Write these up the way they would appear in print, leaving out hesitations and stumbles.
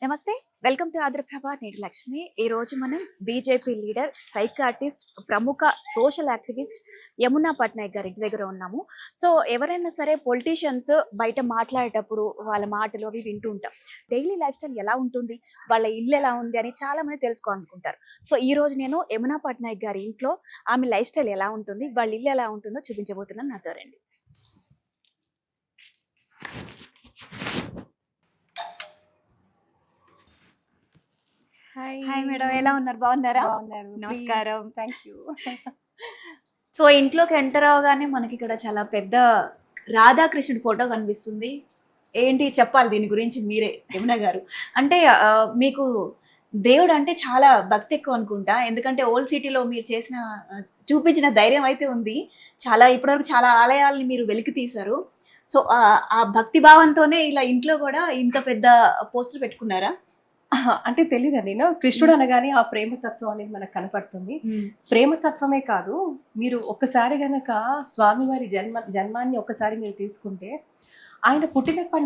నమస్తే, welcome to Andhraprabha. నేను లక్ష్మి. ఈ రోజు మనం బీజేపీ లీడర్, సైకాటిస్ట్, ప్రముఖ సోషల్ యాక్టివిస్ట్ యమునా పట్నాయక్ గారి ఇంటి దగ్గర ఉన్నాము. సో ఎవరైనా సరే పొలిటీషియన్స్ బయట మాట్లాడేటప్పుడు వాళ్ళ మాటలు అవి వింటూ ఉంటాం. డైలీ లైఫ్ స్టైల్ ఎలా ఉంటుంది, వాళ్ళ ఇల్లు ఎలా ఉంది అని చాలా మంది తెలుసుకోవాలనుకుంటారు. సో ఈ రోజు నేను యమునా పట్నాయక్ గారి ఇంట్లో ఆమె లైఫ్ స్టైల్ ఎలా ఉంటుంది, వాళ్ళ ఇల్లు ఎలా ఉంటుందో చూపించబోతున్నాను. నాతో రండి. హాయ్ మేడం, ఎలా ఉన్నారు? బాగున్నారా? నమస్కారం. Thank you. సో ఇంట్లోకి ఎంటర్ అవగానే మనకి ఇక్కడ చాలా పెద్ద రాధాకృష్ణుడి ఫోటో కనిపిస్తుంది. ఏంటి చెప్పాలి దీని గురించి మీరే యమున గారు. అంటే మీకు దేవుడు అంటే చాలా భక్తి ఎక్కువ అనుకుంటా. ఎందుకంటే ఓల్డ్ సిటీలో మీరు చేసిన చూపించిన ధైర్యం అయితే ఉంది. చాలా ఇప్పటివరకు చాలా ఆలయాలని మీరు వెలికి తీశారు. సో ఆ భక్తి భావంతోనే ఇలా ఇంట్లో కూడా ఇంత పెద్ద పోస్టర్ పెట్టుకున్నారా? అంటే తెలీదండి. కృష్ణుడు అనగానే ఆ ప్రేమతత్వం అనేది మనకు కనపడుతుంది. ప్రేమతత్వమే కాదు, మీరు ఒక్కసారి గనక స్వామివారి జన్మాన్ని ఒక్కసారి మీరు తీసుకుంటే, ఆయన పుట్టినప్పటి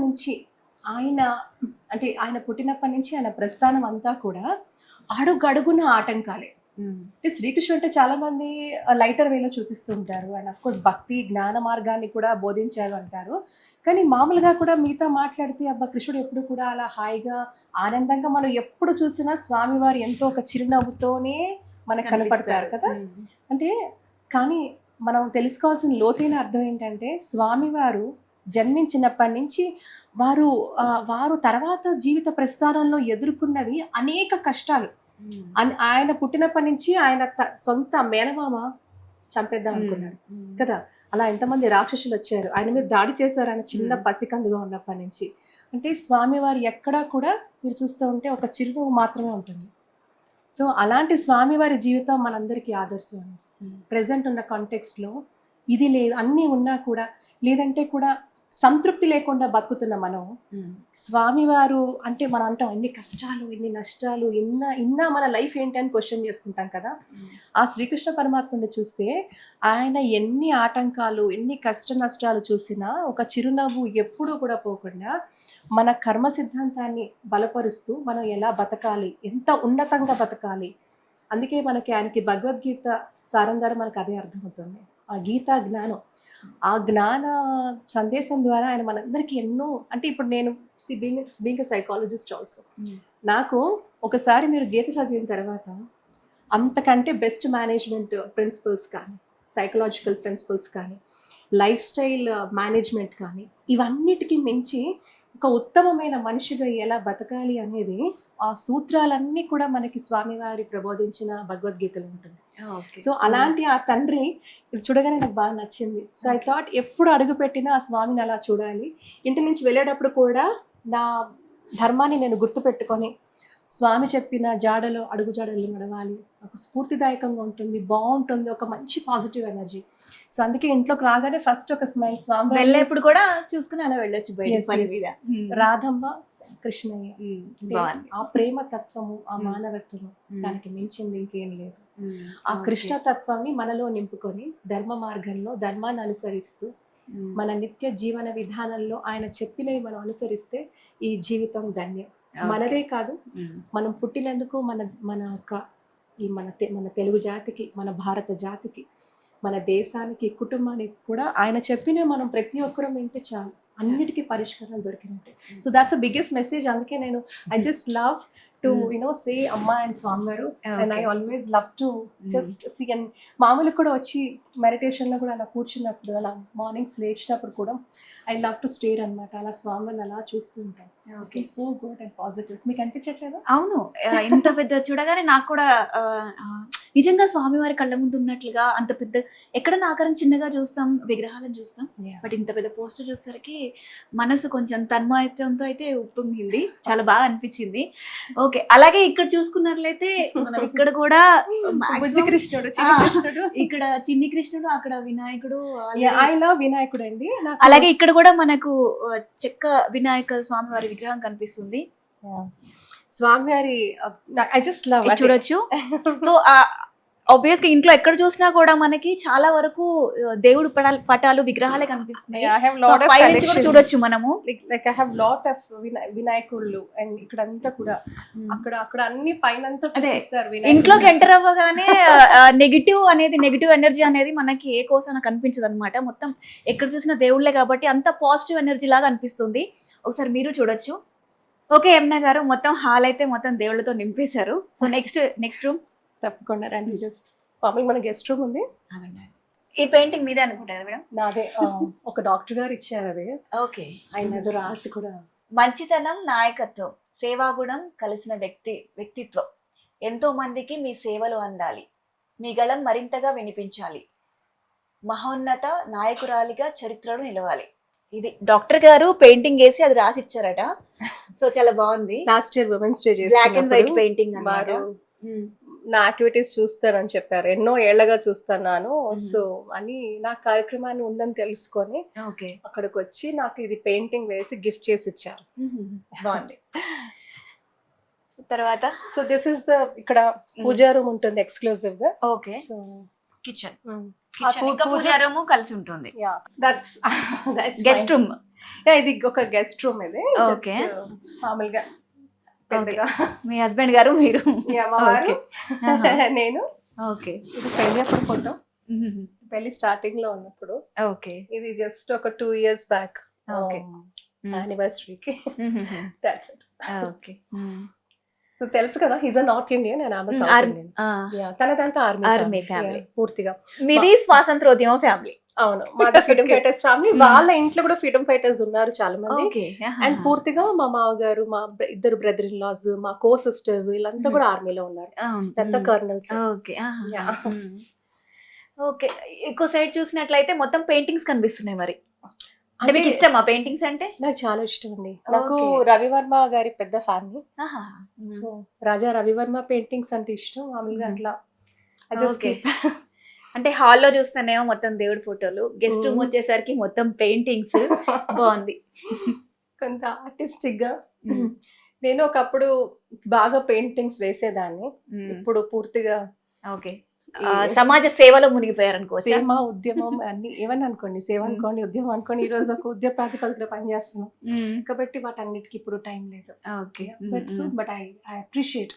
నుంచి ఆయన ప్రస్థానం అంతా కూడా అడుగడుగున ఆటంకాలే. అంటే శ్రీకృష్ణుడు అంటే చాలా మంది లైటర్ వేలో చూపిస్తూ ఉంటారు. అండ్ అఫ్ కోర్స్ భక్తి జ్ఞాన మార్గాన్ని కూడా బోధించారు అంటారు. కానీ మామూలుగా కూడా మీతో మాట్లాడితే అబ్బా కృష్ణుడు ఎప్పుడు కూడా అలా హాయిగా ఆనందంగా, మనం ఎప్పుడు చూసినా స్వామివారు ఎంతో ఒక చిరునవ్వుతోనే మనకు కనపడతారు కదా. అంటే కానీ మనం తెలుసుకోవాల్సిన లోతైన అర్థం ఏంటంటే, స్వామివారు జన్మించినప్పటి నుంచి వారు తర్వాత జీవిత ప్రస్థానంలో ఎదుర్కొన్నవి అనేక కష్టాలు. ఆయన పుట్టినప్పటి నుంచి ఆయన సొంత మేనమామ చంపేద్దాం అనుకున్నాడు కదా. అలా ఎంతమంది రాక్షసులు వచ్చారు, ఆయన మీద దాడి చేశారు ఆయన చిన్న పసికందుగా ఉన్నప్పటి నుంచి. అంటే స్వామివారు ఎక్కడా కూడా మీరు చూస్తూ ఉంటే ఒక చిరునవ్వు మాత్రమే ఉంటుంది. సో అలాంటి స్వామివారి జీవితం మనందరికీ ఆదర్శం అండి. ప్రెసెంట్ ఉన్న కాంటెక్స్ట్లో ఇది లేదు, అన్నీ ఉన్నా కూడా లేదంటే కూడా సంతృప్తి లేకుండా బతుకుతున్న మనం, స్వామివారు అంటే మనం అంటాం ఎన్ని కష్టాలు ఎన్ని నష్టాలు ఇన్నా మన లైఫ్ ఏంటి అని క్వశ్చన్ చేసుకుంటాం కదా. ఆ శ్రీకృష్ణ పరమాత్మని చూస్తే ఆయన ఎన్ని ఆటంకాలు ఎన్ని కష్ట నష్టాలు చూసినా ఒక చిరునవ్వు ఎప్పుడూ కూడా పోకుండా మన కర్మ సిద్ధాంతాన్ని బలపరుస్తూ మనం ఎలా బతకాలి, ఎంత ఉన్నతంగా బతకాలి. అందుకే ఆయనకి భగవద్గీత సారం ద్వారా మనకు అదే అర్థమవుతుంది. ఆ గీతా జ్ఞానం, ఆ జ్ఞాన సందేశం ద్వారా ఆయన మనందరికీ ఎన్నో, అంటే ఇప్పుడు నేను బీయింగ్ సైకాలజిస్ట్ ఆల్సో, నాకు ఒకసారి మీరు గీత చదివిన తర్వాత అంతకంటే బెస్ట్ మేనేజ్మెంట్ ప్రిన్సిపల్స్ కానీ, సైకలాజికల్ ప్రిన్సిపల్స్ కానీ, లైఫ్ స్టైల్ మేనేజ్మెంట్ కానీ, ఇవన్నిటికీ మించి ఒక ఉత్తమమైన మనిషిగా ఎలా బతకాలి అనేది ఆ సూత్రాలన్నీ కూడా మనకి స్వామివారి ప్రబోధించిన భగవద్గీతలో ఉంటుంది. సో అలాంటి ఆ తండ్రి ఇది చూడగానే నాకు బాగా నచ్చింది. సో ఐ థాట్ ఎప్పుడు అడుగు పెట్టినా ఆ స్వామిని అలా చూడాలి. ఇంటి నుంచి వెళ్ళేటప్పుడు కూడా నా ధర్మాన్ని నేను గుర్తుపెట్టుకొని స్వామి చెప్పిన అడుగు జాడలు నడవాలి. ఒక స్ఫూర్తిదాయకంగా ఉంటుంది, బాగుంటుంది, ఒక మంచి పాజిటివ్ ఎనర్జీ. సో అందుకే ఇంట్లోకి రాగానే ఫస్ట్ ఒక స్మైల్, స్వామి వెళ్ళేప్పుడు కూడా చూసుకుని అలా వెళ్ళొచ్చు. రాధమ్మ కృష్ణయ్య, ఆ ప్రేమ తత్వము, ఆ మానవత్వము, దానికి మించింది ఇంకేం లేదు. ఆ కృష్ణ తత్వాన్ని మనలో నింపుకొని ధర్మ మార్గంలో ధర్మాన్ని అనుసరిస్తూ మన నిత్య జీవన విధానంలో ఆయన చెప్పినవి మనం అనుసరిస్తే ఈ జీవితం ధన్యం. మనదే కాదు, మనం పుట్టినందుకు మన తెలుగు జాతికి, మన భారత జాతికి, మన దేశానికి, కుటుంబానికి కూడా ఆయన చెప్పిన మనం ప్రతి ఒక్కరూ వింటే చాలు, అన్నిటికీ పరిష్కారాలు దొరికినట్టే. So that's the biggest message. అందుకే నేను I just love to say అమ్మా అండ్ స్వామివారు, and I always love to just see. And మామూలుగా కూడా వచ్చి మెడిటేషన్లో కూడా అలా కూర్చున్నప్పుడు, అలా మార్నింగ్స్ లేచినప్పుడు కూడా ఐ లవ్ టు స్టేర్ అనమాట. అలా స్వామివారిని అలా చూస్తూ ఉంటాను. Okay. So good and positive. మీకు అనిపించట్లేదా? అవును. ఇంత పెద్ద చూడగానే నాకు కూడా నిజంగా స్వామివారి కళ్ళ ముందు ఉన్నట్లుగా అంత పెద్ద ఎక్కడన్నా ఆకారం చిన్నగా చూస్తాం, విగ్రహాలను చూస్తాం. బట్ ఇంత పెద్ద పోస్టర్ చూసేసరికి మనసు కొంచెం తన్మయత్వంతో అయితే ఉప్పొంగింది. చాలా బాగా అనిపించింది. ఓకే. అలాగే ఇక్కడ చూసుకున్నట్లయితే మనం ఇక్కడ కూడా బుజ్జి maximum కృష్ణుడు, ఆ, చిన్ని కృష్ణుడు. ఇక్కడ చిన్ని కృష్ణుడు, అక్కడ వినాయకుడు, ఐ లవ్ వినాయకుడు అండి. అలాగే ఇక్కడ కూడా మనకు చెక్క వినాయక స్వామివారి విగ్రహం కనిపిస్తుంది. స్వామివారి ఐ జస్ట్ లవ్ ఇది చూడొచ్చు. సో ఆబ్వియస్ గా ఇంట్లో ఎక్కడ చూసినా కూడా మనకి చాలా వరకు దేవుడు పటాలు విగ్రహాలే కనిపిస్తున్నాయి. I have So, lot of పై నుంచి కూడా collection. చూడొచ్చు మనము. like I have lot of వినాయకుళ్ళు అండ్ ఇక్కడ అంతా కూడా అక్కడ అక్కడ అన్ని పైన అదే. చూస్తారు ఇంట్లోకి ఎంటర్ అవ్వగానే నెగిటివ్ ఎనర్జీ అనేది మనకి ఏ కోసాన కనిపించదు అనమాట. మొత్తం ఎక్కడ చూసినా దేవుళ్ళే కాబట్టి అంత పాజిటివ్ ఎనర్జీ లాగా అనిపిస్తుంది. ఒకసారి మీరు చూడొచ్చు. ఓకే యమున గారు, మొత్తం హాల్ అయితే మొత్తం దేవుళ్ళతో నింపేశారు. సో నెక్స్ట్ రూమ్ తప్పకుండా రండి. జస్ట్ మామూలు మన గెస్ట్ రూమ్ ఉంది. ఈ పెయింటింగ్ మీదే అనుకుంటారు మేడం? నాదే. ఒక డాక్టర్ గారు ఇచ్చారు అది. ఓకే. ఆయన ఏదో రాసి కూడా. మంచితనం, నాయకత్వం, సేవాగుణం కలిసిన వ్యక్తిత్వం. ఎంతో మందికి మీ సేవలు అందాలి. మీ గళం మరింతగా వినిపించాలి. మహోన్నత నాయకురాలిగా చరిత్రలో నిలవాలి. ఇది డాక్టర్ గారు పెయింటింగ్ వేసి అది రాసి ఇచ్చారట. సో చాలా బాగుంది. Last year women's day black and white painting అన్నమాట. వారు నా యాక్టివిటీస్ చూస్తారని చెప్పారు. ఎన్నో ఏళ్లగా చూస్తున్నాను. సో అని నా కార్యక్రమాన్ని ఉందని తెలుసుకొని ఓకే, అక్కడికి వచ్చి నాకు ఇది పెయింటింగ్ వేసి గిఫ్ట్ చేసి ఇచ్చారు. బాగుంది. సో తర్వాత సో దిస్ ఇస్ ద ఇక్కడ పూజా రూమ్ ఉంటుంది ఎక్స్క్లూజివ్ గా. ఓకే, సో కిచెన్ ఇంకా పూజా రూమ్ కలిసి ఉంటుంది. Yeah that's guest room. ఇది ఒక గెస్ట్ రూమ్. ఇది Okay. మామూలుగా పెద్దగా. మీ హస్బెండ్ గారు, మీరు. యా, మా వారు, Okay. నేను. ఓకే. ఇది పెళ్లి అప్పుడు ఫోటో, పెళ్లి స్టార్టింగ్ లో ఉన్నప్పుడు. ఓకే. ఇది జస్ట్ ఒక 2 years బ్యాక్ Okay. యానివర్సరీకి. That's it. ఓకే. తెలుసు కదా, his a North Indian and I'm South Indian. Yeah, తనదంతా Army ఆర్మీ family. ఫ్యామిలీ పూర్తిగా. మీది స్వాతంత్రోద్యమ ఫ్యామిలీ. అవును, మాది ఫ్రీడమ్ ఫైటర్స్ ఫ్యామిలీ. వాళ్ళ ఇంట్లో కూడా ఫ్రీడమ్ ఫైటర్స్ ఉన్నారు చాలా మంది. ఓకే. అండ్ పూర్తిగా మా మామగారు, మా ఇద్దరు బ్రదర్ ఇన్ లాస్, మా కో సిస్టర్స్ వీళ్ళంతా కూడా ఆర్మీలో ఉన్నారు. అంతా కర్నల్స్. ఓకే. Yeah. ఓకే. ఇంకో సైడ్ చూసినట్లయితే మొత్తం పెయింటింగ్స్ కనిపిస్తున్నాయి. మరి అంటే మీకు ఇష్టమా పెయింటింగ్స్ అంటే? నాకు చాలా ఇష్టం అండి. నాకు Okay. రవివర్మ గారి పెద్ద ఫ్యామిలీ. ఆహా. సో రాజా రవివర్మ పెయింటింగ్స్ అంటే ఇష్టం. మామూలుగా అట్లా I just Okay. keep- అంటే హాల్లో చూస్తేనేమో మొత్తం దేవుడి ఫోటోలు, గెస్ట్ రూమ్ వచ్చేసరికి మొత్తం పెయింటింగ్స్. బాగుంది. కొంత ఆర్టిస్టిక్ గా. నేను ఒకప్పుడు బాగా పెయింటింగ్స్ వేసేదాన్ని. ఇప్పుడు పూర్తిగా ఓకే. సమాజ సేవలో మునిగిపోయారు అనుకోవచ్చు. సేవ ఉద్యమం అన్ని ఏమని అనుకోండి, సేవ అనుకోండి, ఉద్యమం అనుకోండి. ఈ రోజు ఒక ఉద్యమ ప్రాతిపదికన పనిచేస్తున్నాం కాబట్టి వాటన్నిటికీ ఇప్పుడు టైం లేదు. ఓకే. బట్ ఐ అప్రిషియేట్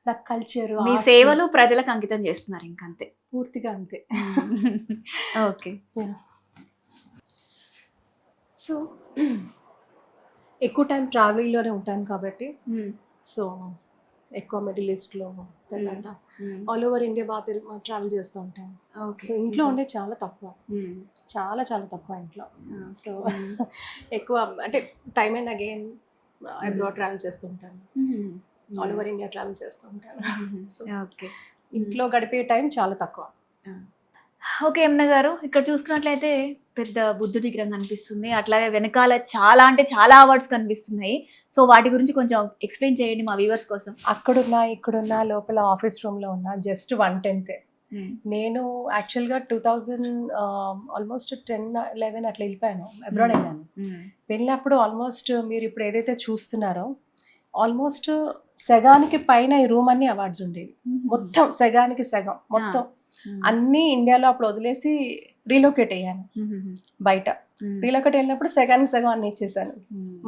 నా కల్చర్. మీ సేవలు ప్రజలకు అంకితం చేస్తున్నారు, ఇంకంతే. పూర్తిగా అంతే. ఓకే. సో ఎక్కువ టైం ట్రావెలింగ్ లోనే ఉంటాను కాబట్టి, సో ఎక్కువ మిడిల్ ఈస్ట్ లో తర్వాత ఆల్ ఓవర్ ఇండియా బాగా ట్రావెల్ చేస్తూ ఉంటాను. సో ఇంట్లో ఉండే చాలా తక్కువ, చాలా చాలా తక్కువ ఇంట్లో. సో ఎక్కువ అంటే time and again abroad travel చేస్తూ ఉంటాను. ఆల్ ఓవర్ ఇండియా ట్రావెల్ చేస్తూ ఉంటాను. So okay. ఇంట్లో గడిపే టైం చాలా తక్కువ. ఓకే యమున గారు, ఇక్కడ చూసుకున్నట్లయితే పెద్ద బుద్ధుడి విగ్రహం కనిపిస్తుంది. అట్లాగే వెనకాల చాలా అంటే చాలా అవార్డ్స్ కనిపిస్తున్నాయి. సో వాటి గురించి కొంచెం ఎక్స్ప్లెయిన్ చేయండి మా వ్యూవర్స్ కోసం. అక్కడున్నా ఇక్కడున్నా లోపల ఆఫీస్ రూమ్ లో ఉన్నా జస్ట్ 1/10. నేను యాక్చువల్గా 2000 ఆల్మోస్ట్ 10-11 అట్లా వెళ్ళిపోయాను, అబ్రాడ్ వెళ్ళాను. వెళ్ళినప్పుడు ఆల్మోస్ట్ మీరు ఇప్పుడు ఏదైతే చూస్తున్నారో ఆల్మోస్ట్ సగానికి పైన ఈ రూమ్ అన్ని అవార్డ్స్ ఉండేవి. మొత్తం సగానికి సగం మొత్తం అన్ని ఇండియాలో అప్పుడు వదిలేసి రీలోకేట్ అయ్యాను బయట. రీలోకేట్ వెళ్ళినప్పుడు సగానికి సగం అన్ని ఇచ్చేసాను.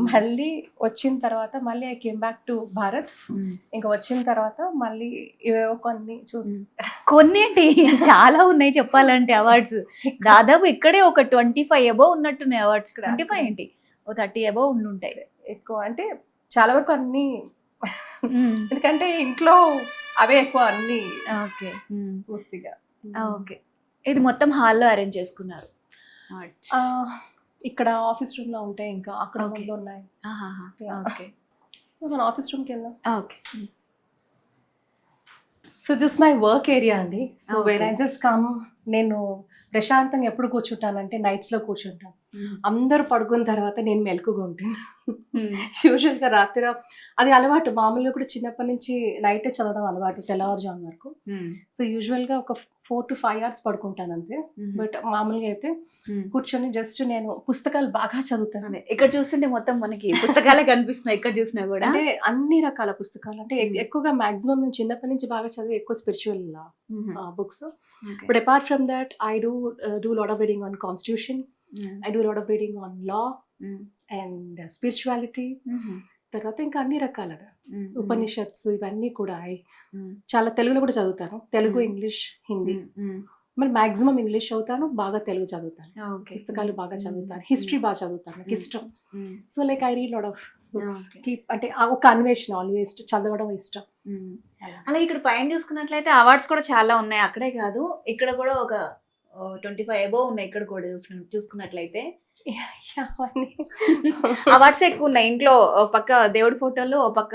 మళ్ళీ వచ్చిన తర్వాత మళ్ళీ I came back to Bharat. ఇంకా వచ్చిన తర్వాత మళ్ళీ ఇవేవో కొన్ని చూసి కొన్నేంటి చాలా ఉన్నాయి చెప్పాలంటే అవార్డ్స్. దాదాపు ఇక్కడే ఒక 25 అబౌవ్ ఉన్నట్టున్నాయి అవార్డ్స్. 25 ఏంటి, ఓ 30 అబౌవ్ ఉండుంటాయి. ఎక్కువ అంటే చాలా వరకు అన్ని, ఎందుకంటే ఇంట్లో అవే ఎక్కువ అన్ని. ఓకే. పూర్తిగా ఓకే. ఇది మొత్తం హాల్లో అరేంజ్ చేసుకున్నారు. ఇక్కడ ఆఫీస్ రూమ్ లో ఉంటాయి, ఇంకా అక్కడ Okay. ముందు ఉన్నాయి. Yeah. ఓకే మన ఆఫీస్ రూమ్కి వెళ్దాం. Okay so this my work area అండి. సో Okay. When I just come, నేను ప్రశాంతంగా ఎప్పుడు కూర్చుంటానంటే నైట్స్లో కూర్చుంటాను. అందరూ పడుకున్న తర్వాత నేను మెలకుగా ఉంటాను. యూజువల్గా రాత్రి అది అలవాటు, మామూలుగా కూడా చిన్నప్పటి నుంచి నైటే చదవడం అలవాటు తెల్లవారుజాము వరకు. సో యూజువల్గా ఒక 4 to 5 hours పడుకుంటాను అంతే. బట్ మామూలుగా అయితే కూర్చొని జస్ట్ నేను పుస్తకాలు బాగా చదువుతాను. ఇక్కడ చూస్తుంటే మొత్తం మనకి పుస్తకాలే కనిపిస్తున్నాయి ఎక్కడ చూసినా కూడా. అంటే అన్ని రకాల పుస్తకాలు, అంటే ఎక్కువగా మాక్సిమం నేను చిన్నప్పటి నుంచి బాగా చదివి ఎక్కువ spiritual books. But apart from that I do lot of reading on constitution, I do lot of reading on law and spirituality. తర్వాత ఇంకా అన్ని రకాలుగా ఉపనిషత్స్ ఇవన్నీ కూడా చాలా తెలుగులో కూడా చదువుతాను. తెలుగు, ఇంగ్లీష్, హిందీ. మరి మాక్సిమం ఇంగ్లీష్ చదువుతాను, బాగా తెలుగు చదువుతాను, పుస్తకాలు బాగా చదువుతాను, హిస్టరీ బాగా చదువుతాను, నాకు ఇష్టం. So like I read lot of books. Keep అంటే ఒక అన్వేషణ, ఆల్వేస్ చదవడం ఇష్టం. అలా ఇక్కడ పైన చూసుకున్నట్లయితే అవార్డ్స్ కూడా చాలా ఉన్నాయి. అక్కడే కాదు ఇక్కడ కూడా ఒక 25 అబోవ్ ఉన్నాయి. ఇక్కడ కూడా చూసుకున్నట్లయితే అవార్డ్స్ ఎక్కువ ఉన్నాయి. ఇంట్లో ఒక పక్క దేవుడి ఫోటోలు, ఒక పక్క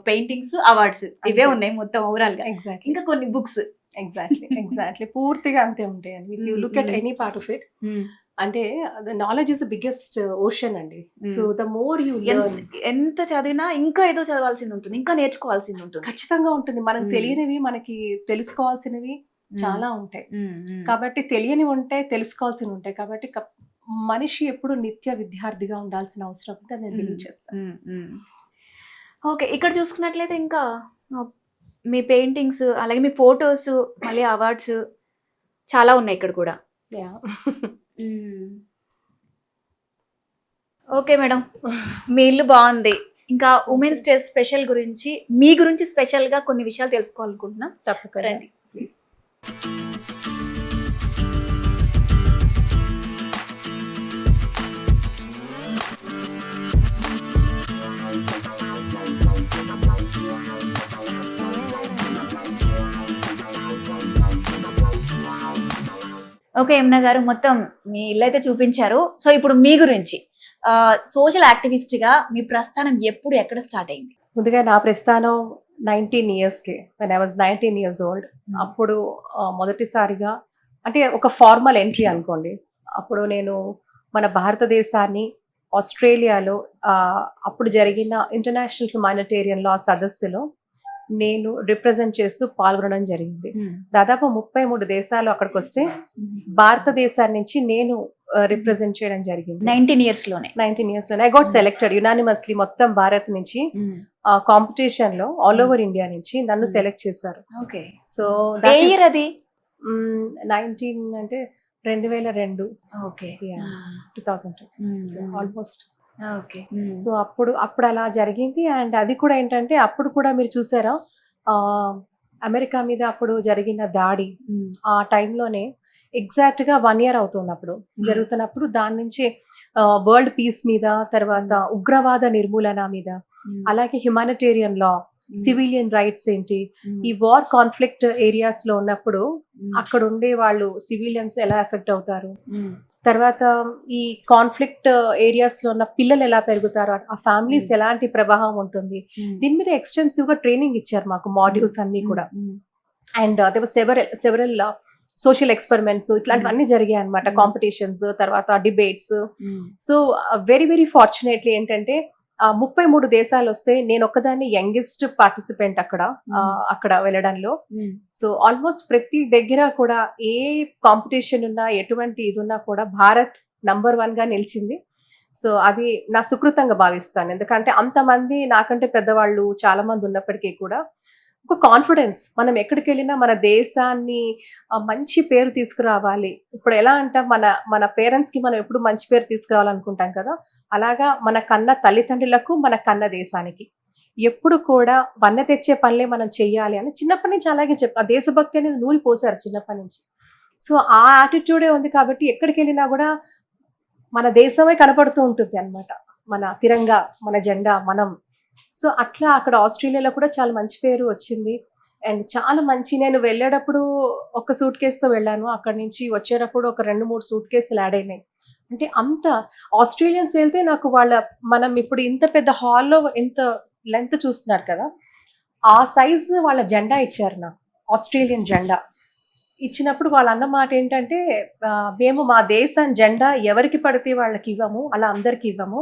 పెయింటింగ్స్, అవార్డ్స్ ఇవే ఉన్నాయి మొత్తం ఓవరాల్ గా. ఎగ్జాక్ట్లీ, ఇంకా కొన్ని బుక్స్. ఎగ్జాక్ట్లీ పూర్తిగా అంతే ఉంటాయండి. If you look at any part of it, అంటే the knowledge is the biggest ocean అండి. So the more you learn, ఎంత చదివినా ఇంకా ఏదో చదవాల్సింది ఉంటుంది, ఇంకా నేర్చుకోవాల్సింది ఉంటుంది. ఖచ్చితంగా ఉంటుంది. మనకు తెలియనివి, మనకి తెలుసుకోవాల్సినవి చాలా ఉంటాయి. కాబట్టి తెలియని ఉంటాయి, తెలుసుకోవాల్సినవి ఉంటాయి. కాబట్టి మనిషి ఎప్పుడు నిత్య విద్యార్థిగా ఉండాల్సిన అవసరం ఉంది, నేను బిలీవ్ చేస్తాను. ఓకే, ఇక్కడ చూసుకున్నట్లయితే ఇంకా మీ పెయింటింగ్స్, అలాగే మీ ఫొటోస్, మళ్ళీ అవార్డ్స్ చాలా ఉన్నాయి ఇక్కడ కూడా. ఓకే మేడం, మీ ఇల్లు బాగుంది. ఇంకా ఉమెన్స్ డే స్పెషల్ గురించి, మీ గురించి స్పెషల్ గా కొన్ని విషయాలు తెలుసుకోవాలనుకుంటున్నాం. తప్పకుండా రండి ప్లీజ్. ఓకే యమున గారు, మొత్తం మీ ఇల్లు అయితే చూపించారు. సో ఇప్పుడు మీ గురించి, సోషల్ యాక్టివిస్ట్ గా మీ ప్రస్థానం ఎప్పుడు, ఎక్కడ స్టార్ట్ అయింది? ముందుగా నా ప్రస్థానం 19 yearsకి, when I was 19 years old, అప్పుడు మొదటిసారిగా అంటే ఒక ఫార్మల్ ఎంట్రీ అనుకోండి. అప్పుడు నేను మన భారతదేశాన్ని ఆస్ట్రేలియాలో అప్పుడు జరిగిన ఇంటర్నేషనల్ హ్యుమానిటేరియన్ లా సదస్సులో నేను రిప్రజెంట్ చేస్తూ పాల్గొనడం జరిగింది. దాదాపు 33 దేశాలు అక్కడికి వస్తే భారతదేశాన్ని నుంచి నేను రిప్రజెంట్ చేయడం జరిగింది. 19 years లోనే ఐ గాట్ సెలెక్టెడ్ యునానిమస్లీ. మొత్తం భారత్ నుంచి కాంపిటీషన్ లో ఆల్ ఓవర్ ఇండియా నుంచి నన్ను సెలెక్ట్ చేశారు. ఓకే, సో ఇయర్ అది 19 అంటే 2002. Okay, 2002 almost. ఓకే. సో అప్పుడు అలా జరిగింది. అండ్ అది కూడా ఏంటంటే అప్పుడు కూడా మీరు చూసారా, అమెరికా మీద అప్పుడు జరిగిన దాడి, ఆ టైంలోనే ఎగ్జాక్ట్గా 1 year అవుతున్నప్పుడు జరుగుతున్నప్పుడు దాని నుంచి వరల్డ్ పీస్ మీద, తర్వాత ఉగ్రవాద నిర్మూలన మీద, అలాగే హ్యుమానిటేరియన్ లా, సివిలియన్ రైట్స్ ఏంటి, ఈ వార్ కాన్ఫ్లిక్ట్ ఏరియాస్ లో ఉన్నప్పుడు అక్కడ ఉండే వాళ్ళు సివిలియన్స్ ఎలా ఎఫెక్ట్ అవుతారు, తర్వాత ఈ కాన్ఫ్లిక్ట్ ఏరియాస్ లో ఉన్న పిల్లలు ఎలా పెరుగుతారు, ఆ ఫ్యామిలీస్ ఎలాంటి ప్రభావం ఉంటుంది, దీని మీద ఎక్స్టెన్సివ్ గా ట్రైనింగ్ ఇచ్చారు మాకు, మాడ్యూల్స్ అన్ని కూడా. అండ్ సెవరల్ సోషల్ ఎక్స్పెరిమెంట్స్ ఇట్లాంటివన్నీ జరిగాయి అనమాట, కాంపిటీషన్స్, తర్వాత debates. So very very fortunately ఏంటంటే 33 దేశాలు వస్తే నేను ఒక్కదాన్ని యంగెస్ట్ పార్టిసిపెంట్ అక్కడ వెళ్ళడంలో. సో ఆల్మోస్ట్ ప్రతి దగ్గర కూడా ఏ కాంపిటీషన్ ఉన్నా, ఎటువంటి ఇది ఉన్నా కూడా భారత్ నంబర్ 1 గా నిలిచింది. సో అది నా సుకృతంగా భావిస్తాను. ఎందుకంటే అంతమంది నాకంటే పెద్దవాళ్ళు చాలా మంది ఉన్నప్పటికీ కూడా ఒక కాన్ఫిడెన్స్, మనం ఎక్కడికి వెళ్ళినా మన దేశాన్ని మంచి పేరు తీసుకురావాలి. ఇప్పుడు ఎలా అంటే మన పేరెంట్స్కి మనం ఎప్పుడు మంచి పేరు తీసుకురావాలనుకుంటాం కదా, అలాగా మన కన్న తల్లిదండ్రులకు, మన కన్న దేశానికి ఎప్పుడు కూడా వన్నె తెచ్చే పనులే మనం చెయ్యాలి అని చిన్నప్పటి నుంచి అలాగే ఆ దేశభక్తి అనేది నూరి పోసారు చిన్నప్పటి నుంచి. సో ఆ యాటిట్యూడే ఉంది కాబట్టి ఎక్కడికి వెళ్ళినా కూడా మన దేశమే కనపడుతూ ఉంటుంది అన్నమాట, మన తిరంగా, మన జెండా, మనం. సో అట్లా అక్కడ ఆస్ట్రేలియాలో కూడా చాలా మంచి పేరు వచ్చింది. అండ్ చాలా మంచి, నేను వెళ్ళేటప్పుడు ఒక సూట్ కేసుతో వెళ్ళాను, అక్కడి నుంచి వచ్చేటప్పుడు ఒక 2-3 సూట్ కేసులు యాడ్ అయినాయి. అంటే అంత ఆస్ట్రేలియన్స్ వెళ్తే నాకు మనం ఇప్పుడు ఇంత పెద్ద హాల్లో ఎంత లెంత్ చూస్తున్నారు కదా, ఆ సైజ్ వాళ్ళ జెండా ఇచ్చారు నాకు, ఆస్ట్రేలియన్ జెండా ఇచ్చినప్పుడు వాళ్ళు అన్న మాట ఏంటంటే, మేము మా దేశం జెండా ఎవరికి పడితే వాళ్ళకి ఇవ్వము, అలా అందరికి ఇవ్వము,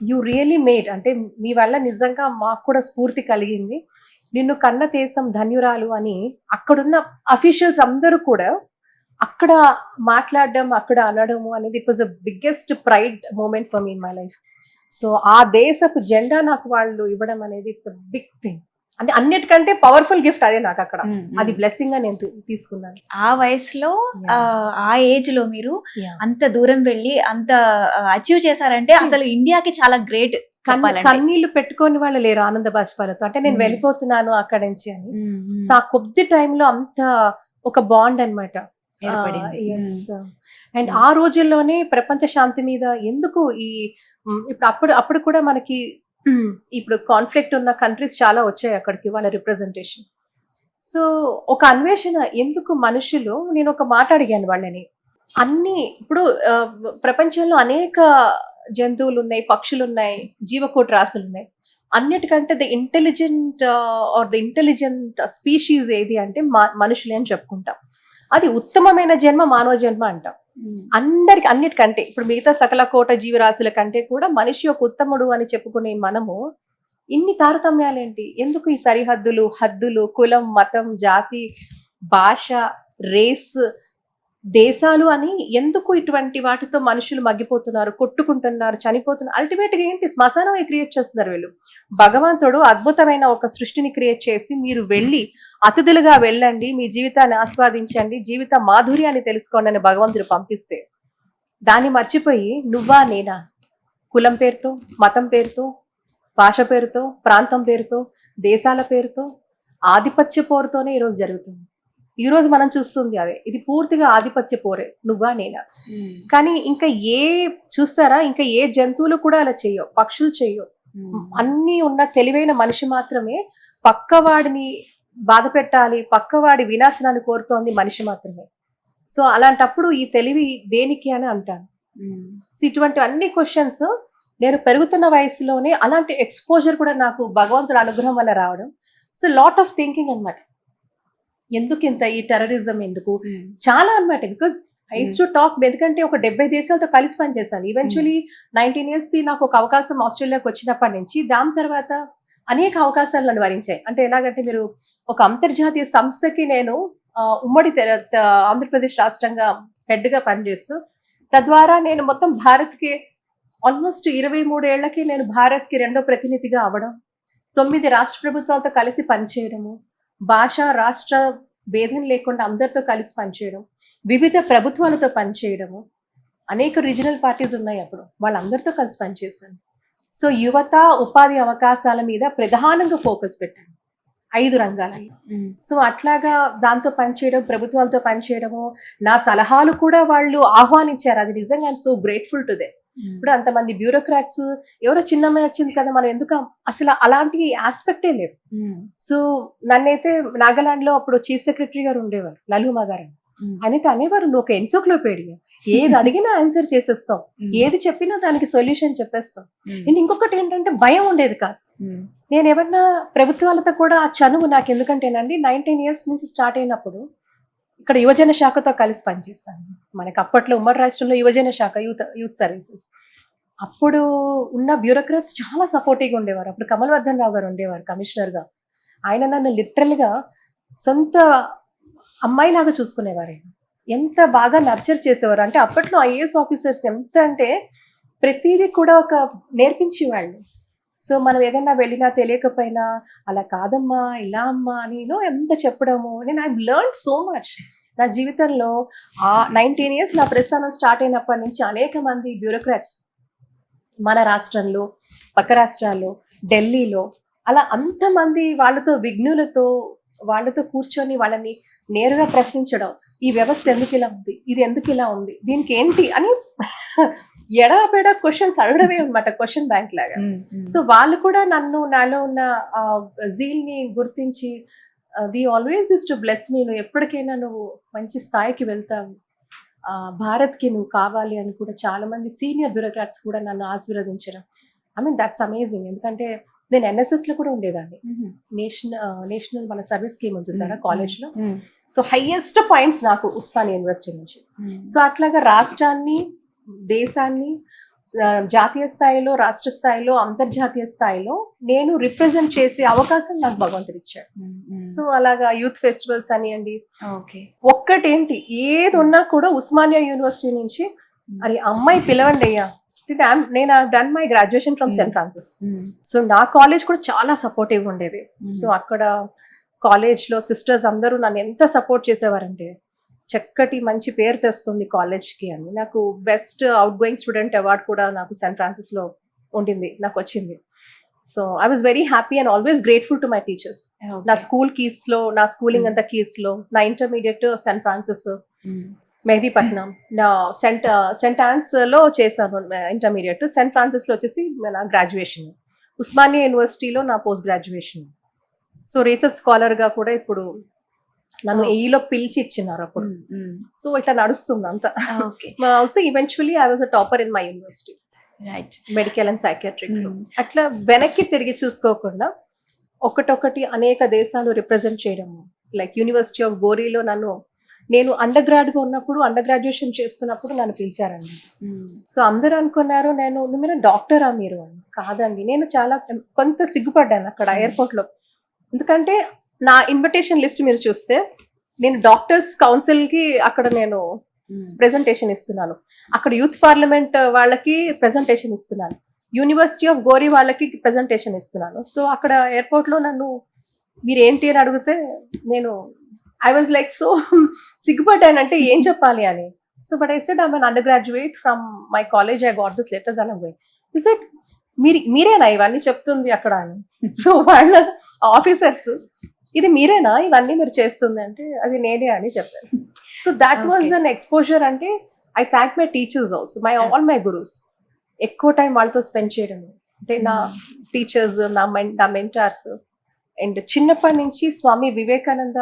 యూ రియలీ మేడ్, అంటే మీ వల్ల నిజంగా మాకు కూడా స్ఫూర్తి కలిగింది, నిన్ను కన్న దేశం ధన్యురాలు అని అక్కడున్న అఫీషియల్స్ అందరూ కూడా అక్కడ మాట్లాడడం, అక్కడ అనడము అనేది it was the biggest pride moment for me in my life. So ఆ దేశపు జెండా నాకు వాళ్ళు ఇవ్వడం అనేది ఇట్స్ అ బిగ్ థింగ్. అంటే అన్నిటికంటే పవర్ఫుల్ గిఫ్ట్ అదే నాకు అక్కడ, అది బ్లెస్సింగ్ గా నేను తీసుకున్నాను. ఆ వయసులో ఆ ఏజ్ లో మీరు అంత దూరం వెళ్ళి అంత అచీవ్ చేశారంటే అసలు ఇండియాకి చాలా గ్రేట్. కన్నీళ్లు పెట్టుకొని వాళ్ళు లేరు ఆనంద బాష్పాలతో, అంటే నేను వెళ్ళిపోతున్నాను అక్కడి నుంచి అని. సో ఆ కొద్ది టైంలో అంత ఒక బాండ్ అనమాట. అండ్ ఆ రోజుల్లోనే ప్రపంచ శాంతి మీద ఎందుకు అప్పుడు కూడా మనకి ఇప్పుడు కాన్ఫ్లిక్ట్ ఉన్న కంట్రీస్ చాలా వచ్చాయి అక్కడికి వాళ్ళ రిప్రజెంటేషన్. సో ఒక అన్వేషణ ఎందుకు మనుషులు, నేను ఒక మాట అడిగాను వాళ్ళని, ఇప్పుడు ప్రపంచంలో అనేక జంతువులు ఉన్నాయి, పక్షులు ఉన్నాయి, జీవకోటి రాసులు ఉన్నాయి, అన్నిటికంటే ద ఇంటెలిజెంట్ స్పీషీస్ ఏది అంటే మనుషులే అని చెప్పుకుంటాం. అది ఉత్తమమైన జన్మ మానవ జన్మ అంటాం. అన్నిటికంటే ఇప్పుడు మిగతా సకల కోట జీవరాశుల కంటే కూడా మనిషి ఒక ఉత్తముడు అని చెప్పుకునే మనము ఇన్ని తారతమ్యాలేంటి, ఎందుకు ఈ సరిహద్దులు, హద్దులు, కులం, మతం, జాతి, భాష, రేస్, దేశాలు అని ఎందుకు ఇటువంటి వాటితో మనుషులు మగ్గిపోతున్నారు, కొట్టుకుంటున్నారు, చనిపోతున్నారు? అల్టిమేట్ గా ఏంటి, శ్మశానం క్రియేట్ చేస్తున్నారు వీళ్ళు. భగవంతుడు అద్భుతమైన ఒక సృష్టిని క్రియేట్ చేసి మీరు వెళ్ళి అతిథులుగా వెళ్ళండి, మీ జీవితాన్ని ఆస్వాదించండి, జీవిత మాధుర్యాన్ని తెలుసుకోండి అని భగవంతుడు పంపిస్తే దాన్ని మర్చిపోయి నువ్వా నేనా, కులం పేరుతో, మతం పేరుతో, భాష పేరుతో, ప్రాంతం పేరుతో, దేశాల పేరుతో, ఆధిపత్య పోరుతోనే ఈరోజు జరుగుతుంది. ఈ రోజు మనం చూస్తుంది అదే, ఇది పూర్తిగా ఆధిపత్య పోరే, నువ్వా నేనా. కానీ ఇంకా చూస్తారా, ఇంకా ఏ జంతువులు కూడా అలా చెయ్యవు, పక్షులు చెయ్యవు. అన్ని ఉన్న తెలివైన మనిషి మాత్రమే పక్కవాడిని బాధ పెట్టాలి, పక్కవాడి వినాశనాన్ని కోరుతోంది మనిషి మాత్రమే. సో అలాంటప్పుడు ఈ తెలివి దేనికి అని అంటాను. సో ఇటువంటి అన్ని క్వశ్చన్స్ నేను పెరుగుతున్న వయసులోనే అలాంటి ఎక్స్పోజర్ కూడా నాకు భగవంతుడి అనుగ్రహం వల్ల రావడం. సో లాట్ ఆఫ్ థింకింగ్ అనమాట, ఎందుకు ఇంత ఈ టెర్రరిజం ఎందుకు, చాలా అనమాట. Because I use to talk, ఎందుకంటే ఒక 70 దేశాలతో కలిసి పనిచేశాను. ఈవెన్చువలీ 19 years నాకు ఒక అవకాశం ఆస్ట్రేలియాకి వచ్చినప్పటి నుంచి, దాని తర్వాత అనేక అవకాశాలు నన్ను వరించాయి. అంటే ఎలాగంటే, మీరు ఒక అంతర్జాతీయ సంస్థకి నేను ఉమ్మడి ఆంధ్రప్రదేశ్ రాష్ట్రంగా హెడ్గా పనిచేస్తూ, తద్వారా నేను మొత్తం భారత్కి ఆల్మోస్ట్ 23 ఏళ్లకి నేను భారత్కి 2వ ప్రతినిధిగా అవ్వడం, 9 రాష్ట్ర ప్రభుత్వాలతో కలిసి పనిచేయడము, భాష రాష్ట్ర భేదం లేకుండా అందరితో కలిసి పనిచేయడం, వివిధ ప్రభుత్వాలతో పనిచేయడము, అనేక రీజనల్ పార్టీస్ ఉన్నాయి అప్పుడు, వాళ్ళందరితో కలిసి పనిచేశాను. సో యువత ఉపాధి అవకాశాల మీద ప్రధానంగా ఫోకస్ పెట్టాను 5 రంగాలలో. సో అట్లాగా దాంతో పనిచేయడం, ప్రభుత్వాలతో పనిచేయడము, నా సలహాలు కూడా వాళ్ళు ఆహ్వానించారు. అది నిజంగా I'm so grateful to they. ఇప్పుడు అంతమంది బ్యూరోక్రాట్స్, ఎవరో చిన్నమ్మాయి వచ్చింది కదా మనం ఎందుకు, అసలు అలాంటి ఆస్పెక్టే లేదు. సో నన్నైతే నాగాలాండ్ లో అప్పుడు చీఫ్ సెక్రటరీ గారు ఉండేవారు, లలుమా గారు, అయితే అనేవారు, నువ్వు ఒక ఎన్సైక్లోపీడియా, ఏది అడిగినా ఆన్సర్ చేసేస్తాం, ఏది చెప్పినా దానికి సొల్యూషన్ చెప్పేస్తాం. అండ్ ఇంకొకటి ఏంటంటే, భయం ఉండేది కాదు. నేను ఎవరన్నా ప్రభుత్వాలతో కూడా ఆ చనువు నాకు, ఎందుకంటేనండి 19 years నుంచి స్టార్ట్ అయినప్పుడు ఇక్కడ యువజన శాఖతో కలిసి పనిచేస్తాను. మనకి అప్పట్లో ఉమ్మడి రాష్ట్రంలో యువజన శాఖ, యూత్ సర్వీసెస్, అప్పుడు ఉన్న బ్యూరోక్రాట్స్ చాలా సపోర్టివ్గా ఉండేవారు. అప్పుడు కమల్ వర్ధన్ రావు గారు ఉండేవారు కమిషనర్గా. ఆయన నన్ను లిటరల్గా సొంత అమ్మాయిలాగా చూసుకునేవారు. ఎంత బాగా నర్చర్ చేసేవారు అంటే, అప్పట్లో IAS ఆఫీసర్స్ ఎంత అంటే ప్రతిదీ కూడా ఒక నేర్పించేవాళ్ళు. సో మనం ఏదైనా వెళ్ళినా తెలియకపోయినా, అలా కాదమ్మా, ఇలా అమ్మా అని ఎంత చెప్పడము. I learn so much. నా జీవితంలో ఆ 19 years నా ప్రస్థానం స్టార్ట్ అయినప్పటి నుంచి అనేక మంది బ్యూరోక్రాట్స్ మన రాష్ట్రంలో, పక్క రాష్ట్రాల్లో, ఢిల్లీలో, అలా అంతమంది వాళ్ళతో, విఘ్నులతో, వాళ్ళతో కూర్చొని వాళ్ళని నేరుగా ప్రశ్నించడం, ఈ వ్యవస్థ ఎందుకు ఇలా ఉంది, ఇది ఎందుకు ఇలా ఉంది, దీనికి ఏంటి అని ఎడాపెడా క్వశ్చన్స్ అడగడమే అనమాట, క్వశ్చన్ బ్యాంక్ లాగా. సో వాళ్ళు కూడా నాలో ఉన్న జీల్ ని గుర్తించి, the always use to bless me, నువ్వు ఎప్పటికైనా నువ్వు మంచి స్థాయికి వెళ్తావు, భారత్కి నువ్వు కావాలి అని కూడా చాలా మంది సీనియర్ బ్యూరోక్రాట్స్ కూడా నన్ను ఆశీర్వదించడం. I mean that's amazing. ఎందుకంటే నేను ఎన్ఎస్ఎస్ లో కూడా ఉండేదాన్ని. నేషనల్ మన సర్వీస్ స్కీమ్ ఉంది చూసారా కాలేజ్ లో. సో హైయెస్ట్ పాయింట్స్ నాకు ఉస్మానియా యూనివర్సిటీ నుంచి. సో అట్లాగా రాష్ట్రాన్ని, దేశాన్ని జాతీయ స్థాయిలో, రాష్ట్ర స్థాయిలో, అంతర్జాతీయ స్థాయిలో నేను రిప్రజెంట్ చేసే అవకాశం నాకు భగవంతుడు ఇచ్చాడు. సో అలాగా యూత్ ఫెస్టివల్స్ అనియండి, ఒక్కటేంటి ఏది ఉన్నా కూడా ఉస్మానియా యూనివర్సిటీ నుంచి అది అమ్మాయి పిలవండి అయ్యా. నేను done my graduation from Saint Francis. So నా కాలేజ్ కూడా చాలా సపోర్టివ్ ఉండేది. సో అక్కడ కాలేజ్ లో సిస్టర్స్ అందరూ నన్ను ఎంత సపోర్ట్ చేసేవారంటే, చక్కటి మంచి పేరు తెస్తుంది కాలేజ్కి అని. నాకు best out going student award కూడా నాకు సెయింట్ ఫ్రాన్సిస్ లో ఉండింది, నాకు వచ్చింది. So I was very happy and always grateful to my teachers. నా స్కూల్ కీస్ లో, నా స్కూలింగ్ అంతా కీస్ లో, నా ఇంటర్మీడియట్ సెయింట్ ఫ్రాన్సిస్ మెహదీపట్నం, నా సెంట్ ఆన్స్ లో చేశాను ఇంటర్మీడియట్. సెయింట్ ఫ్రాన్సిస్ లో వచ్చేసి నా గ్రాడ్యుయేషన్, ఉస్మానియా యూనివర్సిటీలో నా post graduation. So research scholar గా కూడా ఇప్పుడు నన్ను ఏఈలో పిలిచి ఇచ్చినారు అప్పుడు. సో ఇట్లా నడుస్తుంది అంతా. Also eventually I was a topper in my university, medical and psychiatric లో. అట్లా వెనక్కి తిరిగి చూసుకోకుండా ఒకటొకటి అనేక దేశాలు రిప్రజెంట్ చేయడము. లైక్ యూనివర్సిటీ ఆఫ్ గోరీలో నేను అండర్ గ్రాడ్ గా ఉన్నప్పుడు, అండర్ గ్రాడ్యుయేషన్ చేస్తున్నప్పుడు నన్ను పిలిచారండి. సో అందరూ అనుకున్నారు మీరు డాక్టరా మీరు అని. కాదండి, నేను చాలా కొంత సిగ్గుపడ్డాను అక్కడ ఎయిర్పోర్ట్ లో. ఎందుకంటే నా ఇన్విటేషన్ లిస్ట్ మీరు చూస్తే నేను డాక్టర్స్ కౌన్సిల్ కి అక్కడ నేను ప్రెజెంటేషన్ ఇస్తున్నాను, అక్కడ యూత్ పార్లమెంట్ వాళ్ళకి ప్రెజెంటేషన్ ఇస్తున్నాను, యూనివర్సిటీ ఆఫ్ గోరీ వాళ్ళకి ప్రెజెంటేషన్ ఇస్తున్నాను. సో అక్కడ ఎయిర్పోర్ట్ లో నన్ను మీరు ఏంటి అని అడిగితే నేను ఐ వాజ్ లైక్ సో సిగ్గుపడ్డానంటే ఏం చెప్పాలి అని. So but I said I am under graduate from my college, I got this letters అని పోయి. ఈ సెడ్ మీరేనా ఇవన్నీ చెప్తుంది అక్కడ అని. సో వాళ్ళ ఆఫీసర్స్, ఇది మీరేనా ఇవన్నీ మీరు చేస్తుంది అంటే, అది నేనే అని చెప్పాను. So that was an exposure. అంటే I thank my teachers also, all my gurus. ఎక్కువ టైం వాళ్ళతో స్పెండ్ చేయడం, అంటే నా టీచర్స్, నా మెంటార్స్. అండ్ చిన్నప్పటి నుంచి స్వామి వివేకానంద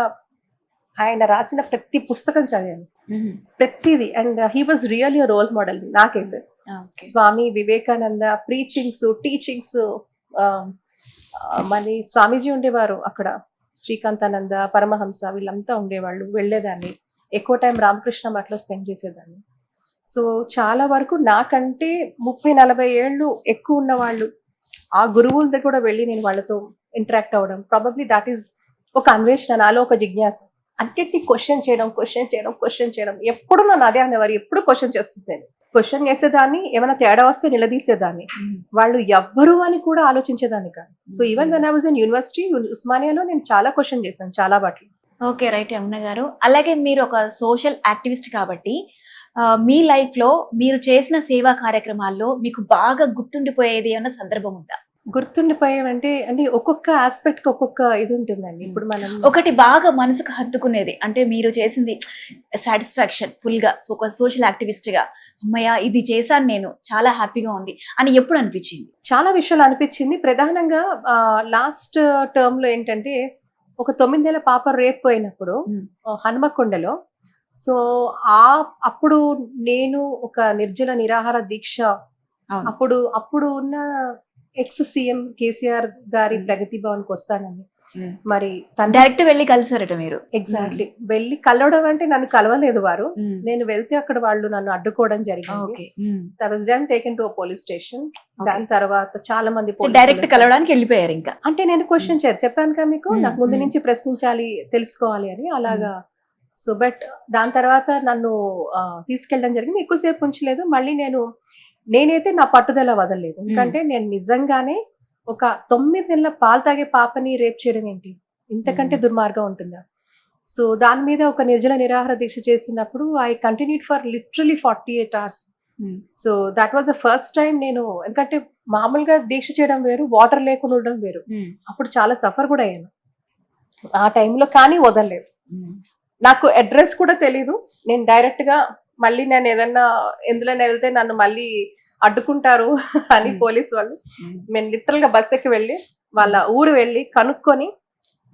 ఆయన రాసిన ప్రతి పుస్తకం చదివాను, ప్రతిది. And he was really role model నాకైతే. Swami Vivekananda preachings, teachings. మరి స్వామీజీ ఉండేవారు అక్కడ, శ్రీకాంతానంద, పరమహంస, వీళ్ళంతా ఉండేవాళ్ళు. వెళ్ళేదాన్ని, ఎక్కువ టైం రామకృష్ణ మఠలో స్పెండ్ చేసేదాన్ని. సో చాలా వరకు నాకంటే 30-40 ఏళ్ళు ఎక్కువ ఉన్న వాళ్ళు, ఆ గురువుల దగ్గర కూడా వెళ్ళి నేను వాళ్ళతో ఇంటరాక్ట్ అవ్వడం, ప్రాబబ్లీ దాట్ ఈస్ ఒక అన్వేషణ, నాలో ఒక జిజ్ఞాస. అన్నిటిని క్వశ్చన్ చేయడం. ఎప్పుడు నన్ను అదే అనేవారు, ఎప్పుడు క్వశ్చన్ చేస్తుంది. క్వశ్చన్ చేసేదాన్ని, ఏమైనా తేడా వస్తే నిలదీసేదాన్ని. వాళ్ళు ఎవ్వరు అని కూడా ఆలోచించేదాన్ని కాదు. So even when I was in university, ఉస్మానియాలో నేను చాలా క్వశ్చన్ చేశాను, చాలా వాటి. ఓకే, రైట్ యమున గారు. అలాగే మీరు ఒక సోషల్ యాక్టివిస్ట్ కాబట్టి మీ లైఫ్ లో మీరు చేసిన సేవా కార్యక్రమాల్లో మీకు బాగా గుర్తుండిపోయేది అన్న సందర్భం ఉందా? గుర్తుండిపోయేవంటే అంటే ఒక్కొక్క ఆస్పెక్ట్ కి ఒక్కొక్క ఇది ఉంటుందండి. ఇప్పుడు మనం ఒకటి బాగా మనసుకు హత్తుకునేది అంటే మీరు చేసింది సాటిస్ఫాక్షన్ ఫుల్ గా, ఒక సోషల్ యాక్టివిస్ట్ గా, అమ్మయ్య ఇది చేశాను నేను, చాలా హ్యాపీగా ఉంది అని ఎప్పుడు అనిపించింది? చాలా విషయాలు అనిపించింది. ప్రధానంగా లాస్ట్ టర్మ్ లో ఏంటంటే, ఒక 9 ఏళ్ల పాప రేప్ పోయినప్పుడు హనుమకొండలో. సో అప్పుడు నేను ఒక నిర్జల నిరాహార దీక్ష, అప్పుడు ఉన్న ఎక్స్ సీఎం కేసీఆర్ గారి ప్రగతి భవన్కి వస్తానని, మరి డైరెక్ట్ వెళ్ళి కలిసారట మీరు? ఎగ్జాక్ట్లీ, వెళ్ళి కలవడం అంటే నన్ను కలవలేదు వారు, నేను వెళ్తే అక్కడ వాళ్ళు నన్ను అడ్డుకోవడం జరిగింది. Taken to police station. దాని తర్వాత చాలా మంది డైరెక్ట్ కలవడానికి వెళ్ళిపోయారు. ఇంకా అంటే నేను క్వశ్చన్ చెప్పాను కదా మీకు, నాకు ముందు నుంచి ప్రశ్నించాలి, తెలుసుకోవాలి అని, అలాగా. సో బట్ దాని తర్వాత నన్ను తీసుకెళ్ళడం జరిగింది. ఎక్కువసేపు ఉంచలేదు. మళ్ళీ నేనైతే నా పట్టుదల వదలలేదు. ఎందుకంటే నేను నిజంగానే ఒక 9 నెలల పాలు తాగే పాపని రేప్ చేయడం ఏంటి, ఇంతకంటే దుర్మార్గం ఉంటుందా? సో దాని మీద ఒక నిర్జల నిరాహార దీక్ష చేసినప్పుడు I continued for literally 48 hours. So that was the first time నేను, ఎందుకంటే మామూలుగా దీక్ష చేయడం వేరు, వాటర్ లేకుండా ఉండడం వేరు. అప్పుడు చాలా సఫర్ కూడా అయ్యాను ఆ టైంలో, కానీ వదలలేదు. నాకు అడ్రస్ కూడా తెలీదు. నేను డైరెక్ట్ గా మళ్ళీ నేను ఏదన్నా ఎందులోనే వెళ్తే నన్ను మళ్ళీ అడ్డుకుంటారు అని పోలీసు వాళ్ళు, నేను లిటరల్ గా బస్ ఎక్కి వెళ్ళి వాళ్ళ ఊరు వెళ్ళి కనుక్కొని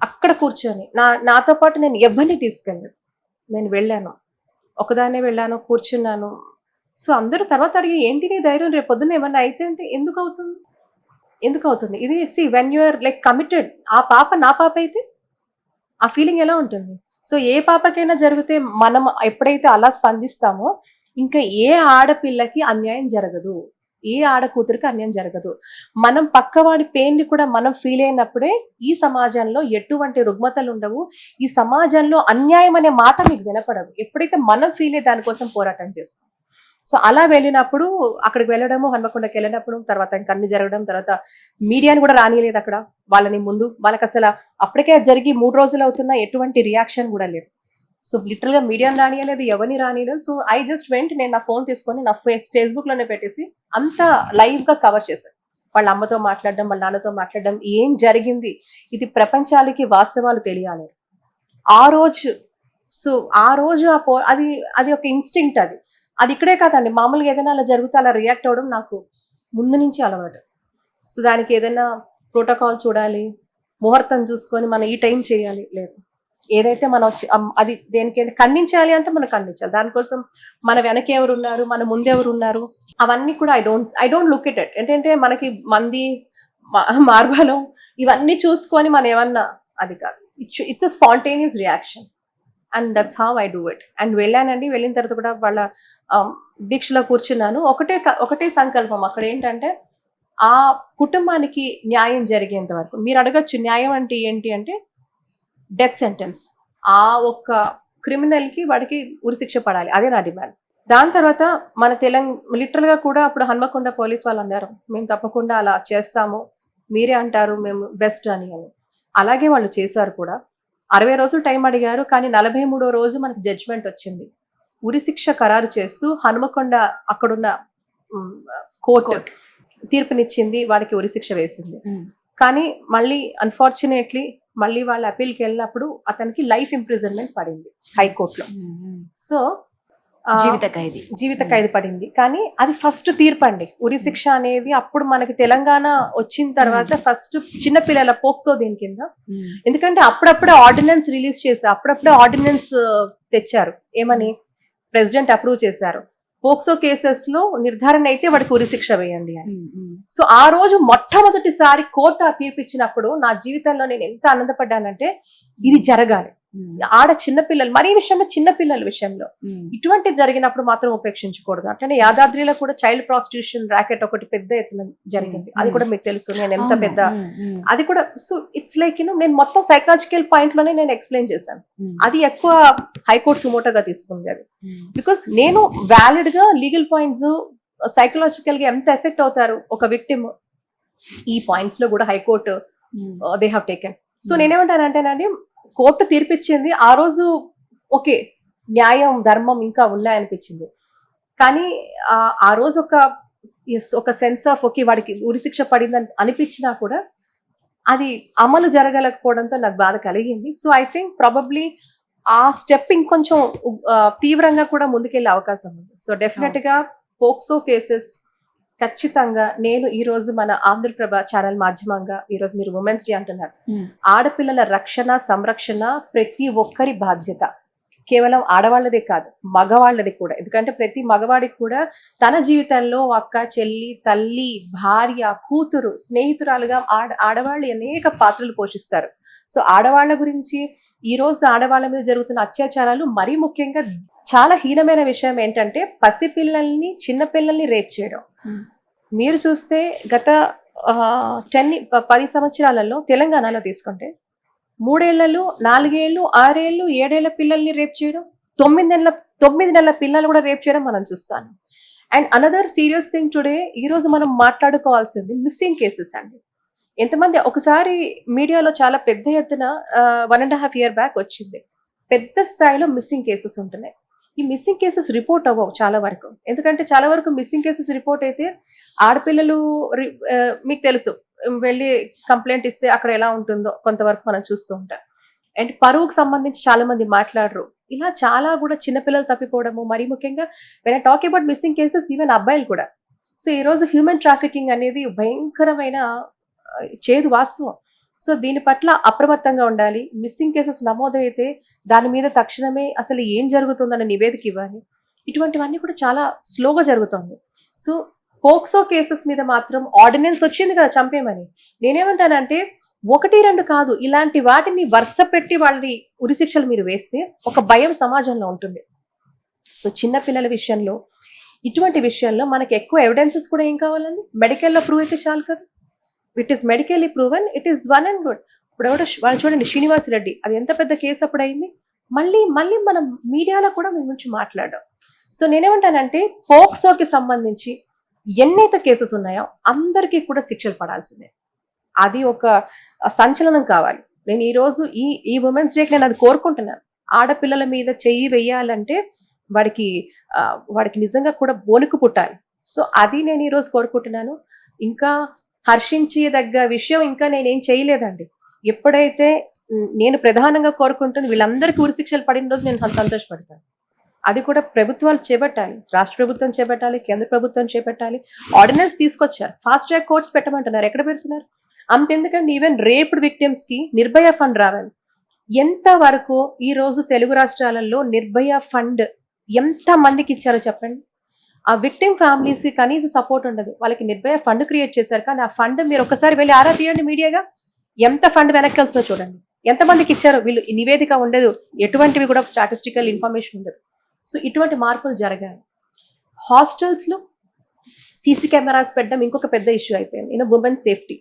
అక్కడ కూర్చొని నాతో పాటు నేను ఎవరిని తీసుకెళ్ళాను. నేను వెళ్ళాను, ఒకదాన్నే వెళ్ళాను, కూర్చున్నాను. సో అందరూ తర్వాత అడిగి ఏంటి నీ ధైర్యం, రేపు పొద్దున్న ఏమన్నా అయితే అంటే ఎందుకు అవుతుంది, ఎందుకు అవుతుంది ఇది? When you are like committed, ఆ పాప నా పాప అయితే ఆ ఫీలింగ్ ఎలా ఉంటుంది? సో ఏ పాపకైనా జరిగితే మనం ఎప్పుడైతే అలా స్పందిస్తామో ఇంకా ఏ ఆడపిల్లకి అన్యాయం జరగదు, ఏ ఆడ కూతురికి అన్యాయం జరగదు. మనం పక్కవాడి పెయిన్ ని కూడా మనం ఫీల్ అయినప్పుడే ఈ సమాజంలో ఎటువంటి రుగ్మతలు ఉండవు, ఈ సమాజంలో అన్యాయం అనే మాట మీకు వినపడదు ఎప్పుడైతే మనం ఫీల్ అయ్యి దానికోసం పోరాటం చేస్తాం. సో అలా వెళ్ళినప్పుడు అక్కడికి వెళ్ళడము, హన్మకొండకి వెళ్ళినప్పుడు తర్వాత ఇంకా అన్ని జరగడం, తర్వాత మీడియాని కూడా రానియలేదు అక్కడ వాళ్ళని ముందు. వాళ్ళకి అసలు అప్పటికే జరిగి 3 రోజులు అవుతున్నా ఎటువంటి రియాక్షన్ కూడా లేదు. సో లిటరల్ గా మీడియాని రానియలేదు, ఎవరిని రానియలేదు. సో ఐ జస్ట్ వెంట్, నేను నా ఫోన్ తీసుకొని నా ఫేస్బుక్ లోనే పెట్టేసి అంతా లైవ్ గా కవర్ చేశాను. వాళ్ళ అమ్మతో మాట్లాడడం, వాళ్ళ నాన్నతో మాట్లాడడం, ఏం జరిగింది ఇది ప్రపంచానికి వాస్తవాలు తెలియాలి ఆ రోజు. సో ఆ రోజు అది అది ఒక ఇన్స్టింక్ట్, అది అది ఇక్కడే కాదండి, మామూలుగా ఏదైనా అలా జరిగితే అలా రియాక్ట్ అవ్వడం నాకు ముందు నుంచి అలవాటు. సో దానికి ఏదైనా ప్రోటోకాల్ చూడాలి, ముహూర్తం చూసుకొని మనం ఈ టైం చేయాలి, లేదు. ఏదైతే మనం అది దేనికి ఖండించాలి అంటే మనం ఖండించాలి. దానికోసం మన వెనక ఎవరు ఉన్నారు, మన ముందెవరు ఉన్నారు, అవన్నీ కూడా ఐ డోంట్ లుక్ ఇట్ ఏంటంటే మనకి మంది మార్బలం ఇవన్నీ చూసుకొని మనం ఏమన్నా, అది కాదు. It's a spontaneous reaction and that's how I do it. And వెళ్ళానండి, వెళ్ళిన తర్వాత కూడా వాళ్ళ దీక్షలో కూర్చున్నాను. ఒకటే సంకల్పం అక్కడ ఏంటంటే ఆ కుటుంబానికి న్యాయం జరిగేంత వరకు. మీరు అడగచ్చు న్యాయం అంటే ఏంటి అంటే డెత్ సెంటెన్స్, ఆ ఒక్క క్రిమినల్ కి వాడికి ఉరిశిక్ష పడాలి, అదే నా డిమాండ్. దాని తర్వాత మన లిటరల్ గా కూడా అప్పుడు హన్మకొండ పోలీస్ వాళ్ళు అన్నారు మేము తప్పకుండా అలా చేస్తాము, మీరే అంటారు మేము బెస్ట్ అని. అలాగే వాళ్ళు చేశారు కూడా. 60 రోజులు టైం అడిగారు, కానీ 43వ రోజు మనకు జడ్జ్మెంట్ వచ్చింది. ఉరిశిక్ష ఖరారు చేస్తూ హనుమకొండ అక్కడున్న కోర్టు తీర్పునిచ్చింది, వాడికి ఉరిశిక్ష వేసింది. కానీ మళ్ళీ అన్ఫార్చునేట్లీ మళ్ళీ వాళ్ళ అపీల్కి వెళ్ళినప్పుడు అతనికి లైఫ్ ఇంప్రిజన్మెంట్ పడింది హైకోర్టులో. సో జీవిత ఖైదు పడింది. కానీ అది ఫస్ట్ తీర్పు అండి, ఉరిశిక్ష అనేది. అప్పుడు మనకి తెలంగాణ వచ్చిన తర్వాత ఫస్ట్ చిన్నపిల్లల పోక్సో దీని కింద. ఎందుకంటే అప్పుడప్పుడే ఆర్డినెన్స్ రిలీజ్ చేశారు, అప్పుడప్పుడే ఆర్డినెన్స్ తెచ్చారు, ఏమని ప్రెసిడెంట్ అప్రూవ్ చేశారు, పోక్సో కేసెస్ లో నిర్ధారణ అయితే వాడికి ఉరిశిక్ష వేయండి అని. సో ఆ రోజు మొట్టమొదటిసారి కోర్టు ఆ తీర్పు ఇచ్చినప్పుడు నా జీవితంలో నేను ఎంత ఆనందపడ్డానంటే ఇది జరగాలి. చిన్నపిల్లలు మరీ విషయంలో, చిన్నపిల్లల విషయంలో ఇటువంటి జరిగినప్పుడు మాత్రం ఉపేక్షించకూడదు. అంటే యాదాద్రిలో కూడా చైల్డ్ ప్రాస్టిట్యూషన్ ర్యాకెట్ ఒకటి పెద్ద ఎత్తున జరిగింది, అది కూడా మీకు తెలుసు నేను ఎంత పెద్ద అది కూడా. సో ఇట్స్ లైక్ నేను మొత్తం సైకలాజికల్ పాయింట్ లోనే నేను ఎక్స్ప్లెయిన్ చేశాను. అది ఎక్కువ హైకోర్టు సుమోటోగా తీసుకుంది అది, బికాస్ నేను వ్యాలిడ్ గా లీగల్ పాయింట్స్ సైకలాజికల్ గా ఎంత ఎఫెక్ట్ అవుతారు ఒక విక్టిమ్, ఈ పాయింట్స్ లో కూడా high court they have taken. So నేనేమంటానంటేనండి, కోర్టు తీర్పిచ్చింది ఆ రోజు ఓకే, న్యాయం ధర్మం ఇంకా ఉన్నాయనిపించింది. కానీ ఆ రోజు ఒక సెన్స్ ఆఫ్ ఓకే వాడికి ఉరిశిక్ష పడిందని అనిపించినా కూడా అది అమలు జరగలేకపోవడంతో నాకు బాధ కలిగింది. సో ఐ థింక్ ప్రాబబ్లీ ఆ స్టెప్ ఇంకొంచెం తీవ్రంగా కూడా ముందుకెళ్లే అవకాశం ఉంది. సో డెఫినెట్ గా పోక్సో కేసెస్ ఖచ్చితంగా నేను ఈ రోజు మన ఆంధ్రప్రభ ఛానల్ మాధ్యమంగా, ఈ రోజు మీరు ఉమెన్స్ డే అంటున్నారు, ఆడపిల్లల రక్షణ సంరక్షణ ప్రతి ఒక్కరి బాధ్యత, కేవలం ఆడవాళ్ళదే కాదు మగవాళ్ళది కూడా. ఎందుకంటే ప్రతి మగవాడికి కూడా తన జీవితంలో అక్క, చెల్లి, తల్లి, భార్య, కూతురు, స్నేహితురాలుగా ఆడవాళ్ళు అనేక పాత్రలు పోషిస్తారు. సో ఆడవాళ్ళ గురించి ఈ రోజు ఆడవాళ్ళ మీద జరుగుతున్న అత్యాచారాలు, మరీ ముఖ్యంగా చాలా హీనమైన విషయం ఏంటంటే పసిపిల్లల్ని, చిన్నపిల్లల్ని రేప్ చేయడం. మీరు చూస్తే గత 10 సంవత్సరాలలో తెలంగాణలో తీసుకుంటే 3 ఏళ్లలో 4 ఏళ్ళు 6 ఏళ్ళు 7 ఏళ్ల పిల్లల్ని రేప్ చేయడం, 9 నెలల పిల్లలు కూడా రేప్ చేయడం మనం చూస్తాను. And another serious thing today, ఈ రోజు మనం మాట్లాడుకోవాల్సింది మిస్సింగ్ కేసెస్ అండి. ఎంతమంది ఒకసారి మీడియాలో చాలా పెద్ద ఎత్తున 1.5 year బ్యాక్ వచ్చింది, పెద్ద స్థాయిలో మిస్సింగ్ కేసెస్ ఉంటున్నాయి. ఈ మిస్సింగ్ కేసెస్ రిపోర్ట్ అవ్వవు చాలా వరకు. ఎందుకంటే చాలా వరకు మిస్సింగ్ కేసెస్ రిపోర్ట్ అయితే ఆడపిల్లలు మీకు తెలుసు వెళ్ళి కంప్లైంట్ ఇస్తే అక్కడ ఎలా ఉంటుందో కొంతవరకు మనం చూస్తూ ఉంటాం. అండ్ పరువుకు సంబంధించి చాలా మంది మాట్లాడరు. ఇలా చాలా కూడా చిన్నపిల్లలు తప్పిపోవడము, మరీ ముఖ్యంగా when I talk about missing cases even అబ్బాయిలు కూడా. సో ఈరోజు హ్యూమన్ ట్రాఫికింగ్ అనేది భయంకరమైన చేదు వాస్తవం. సో దీని పట్ల అప్రమత్తంగా ఉండాలి. మిస్సింగ్ కేసెస్ నమోదైతే దాని మీద తక్షణమే అసలు ఏం జరుగుతుందన్న నివేదిక ఇవ్వాలి. ఇటువంటివన్నీ కూడా చాలా స్లోగా జరుగుతుంది. సో పోక్సో కేసెస్ మీద మాత్రం ఆర్డినెన్స్ వచ్చింది కదా చంపేమని. నేనేమంటానంటే 1-2 కాదు, ఇలాంటి వాటిని వరుస పెట్టి వాళ్ళని ఉరిశిక్షలు మీరు వేస్తే ఒక భయం సమాజంలో ఉంటుంది. సో చిన్న పిల్లల విషయంలో ఇటువంటి విషయంలో మనకి ఎక్కువ ఎవిడెన్సెస్ కూడా ఏం కావాలండి, మెడికల్లో ప్రూవ్ అయితే చాలు కదా. It is medically proven, it is one and good. ఇప్పుడు ఎవడో వాళ్ళు చూడండి శ్రీనివాస్ రెడ్డి, అది ఎంత పెద్ద కేసు అప్పుడు అయింది. మళ్ళీ మళ్ళీ మనం మీడియాలో కూడా మీ గురించి మాట్లాడాం. సో నేనేమంటానంటే పోక్సోకి సంబంధించి ఎన్నైతే కేసెస్ ఉన్నాయో అందరికీ కూడా శిక్షలు పడాల్సిందే. అది ఒక సంచలనం కావాలి. నేను ఈరోజు ఈ ఉమెన్స్ డేకి నేను అది కోరుకుంటున్నాను. ఆడపిల్లల మీద చెయ్యి వెయ్యాలంటే వాడికి నిజంగా కూడా బోనుకు పుట్టాలి. సో అది నేను ఈరోజు కోరుకుంటున్నాను. ఇంకా హర్షించదగ్గ విషయం ఇంకా నేనేం చేయలేదండి. ఎప్పుడైతే నేను ప్రధానంగా కోరుకుంటుంది వీళ్ళందరికీ ఉరిశిక్షలు పడిన రోజు నేను సంతోషపడతాను. అది కూడా ప్రభుత్వాలు చేపట్టాలి, రాష్ట్ర ప్రభుత్వం చేపట్టాలి, కేంద్ర ప్రభుత్వం చేపట్టాలి. ఆర్డినెన్స్ తీసుకొచ్చారు, ఫాస్ట్ ట్రాక్ కోర్ట్స్ పెట్టమంటున్నారు. ఎక్కడ పెడుతున్నారు? అంతెందుకండి, ఈవెన్ రేప్డ్ విక్టిమ్స్ కి నిర్భయ ఫండ్ రావాలి. ఎంత వరకు ఈ రోజు తెలుగు రాష్ట్రాలలో నిర్భయ ఫండ్ ఎంత మందికి ఇచ్చారో చెప్పండి. ఆ విక్టిమ్ ఫ్యామిలీస్ కి కనీస సపోర్ట్ ఉండదు. వాళ్ళకి నిర్భయ ఫండ్ క్రియేట్ చేశారు, కానీ ఆ ఫండ్ మీరు ఒకసారి వెళ్ళి ఆరా తీయండి మీడియాగా, ఎంత ఫండ్ వెనక్కి వెళ్తుందో చూడండి. ఎంతమందికి ఇచ్చారో వీళ్ళు నివేదిక ఉండదు, ఎటువంటివి కూడా స్టాటిస్టికల్ ఇన్ఫర్మేషన్ ఉండదు. సో ఇటువంటి మార్పులు జరగాలి. హాస్టల్స్లో సీసీ కెమెరాస్ పెట్టడం ఇంకొక పెద్ద ఇష్యూ అయిపోయింది. Women safety.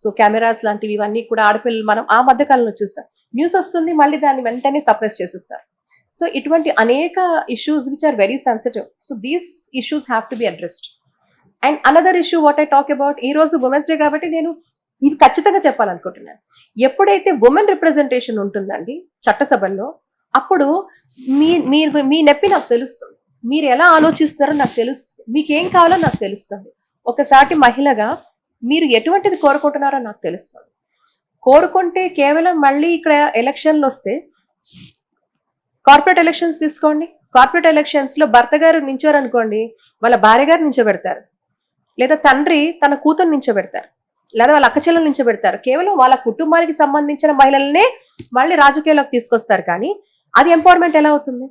సో కెమెరాస్ లాంటివి ఇవన్నీ కూడా ఆడపిల్లలు మనం ఆ మధ్య కాలంలో చూస్తాం. న్యూస్ వస్తుంది, మళ్ళీ దాన్ని వెంటనే సప్రెస్ చేసేస్తారు. సో ఇటువంటి అనేక issues which are very sensitive. So these issues have to be addressed. And another issue what I talk about, ఈ రోజు ఉమెన్స్ డే కాబట్టి నేను ఇది ఖచ్చితంగా చెప్పాలనుకుంటున్నాను. ఎప్పుడైతే ఉమెన్ రిప్రజెంటేషన్ ఉంటుందండి చట్టసభల్లో, అప్పుడు మీ నొప్పి నాకు తెలుస్తుంది, మీరు ఎలా ఆలోచిస్తారో నాకు తెలుస్తుంది, మీకేం కావాలో నాకు తెలుస్తుంది. ఒకసారి మహిళగా మీరు ఎటువంటిది కోరుకుంటున్నారో నాకు తెలుస్తుంది. కోరుకుంటే కేవలం మళ్ళీ ఇక్కడ ఎలక్షన్లు వస్తే, కార్పొరేట్ ఎలక్షన్స్ తీసుకోండి, కార్పొరేట్ ఎలక్షన్స్ లో భర్త గారు నించోరనుకోండి, వాళ్ళ భార్య గారు నించోబెడతారు, లేదా తండ్రి తన కూతురు నించోబెడతారు, లేదా వాళ్ళ అక్కచెల్లెలు నించోబెడతారు. కేవలం వాళ్ళ కుటుంబానికి సంబంధించిన మహిళలనే మళ్ళీ రాజకీయాల్లోకి తీసుకొస్తారు. కానీ అది ఎంపవర్మెంట్ ఎలా అవుతుంది,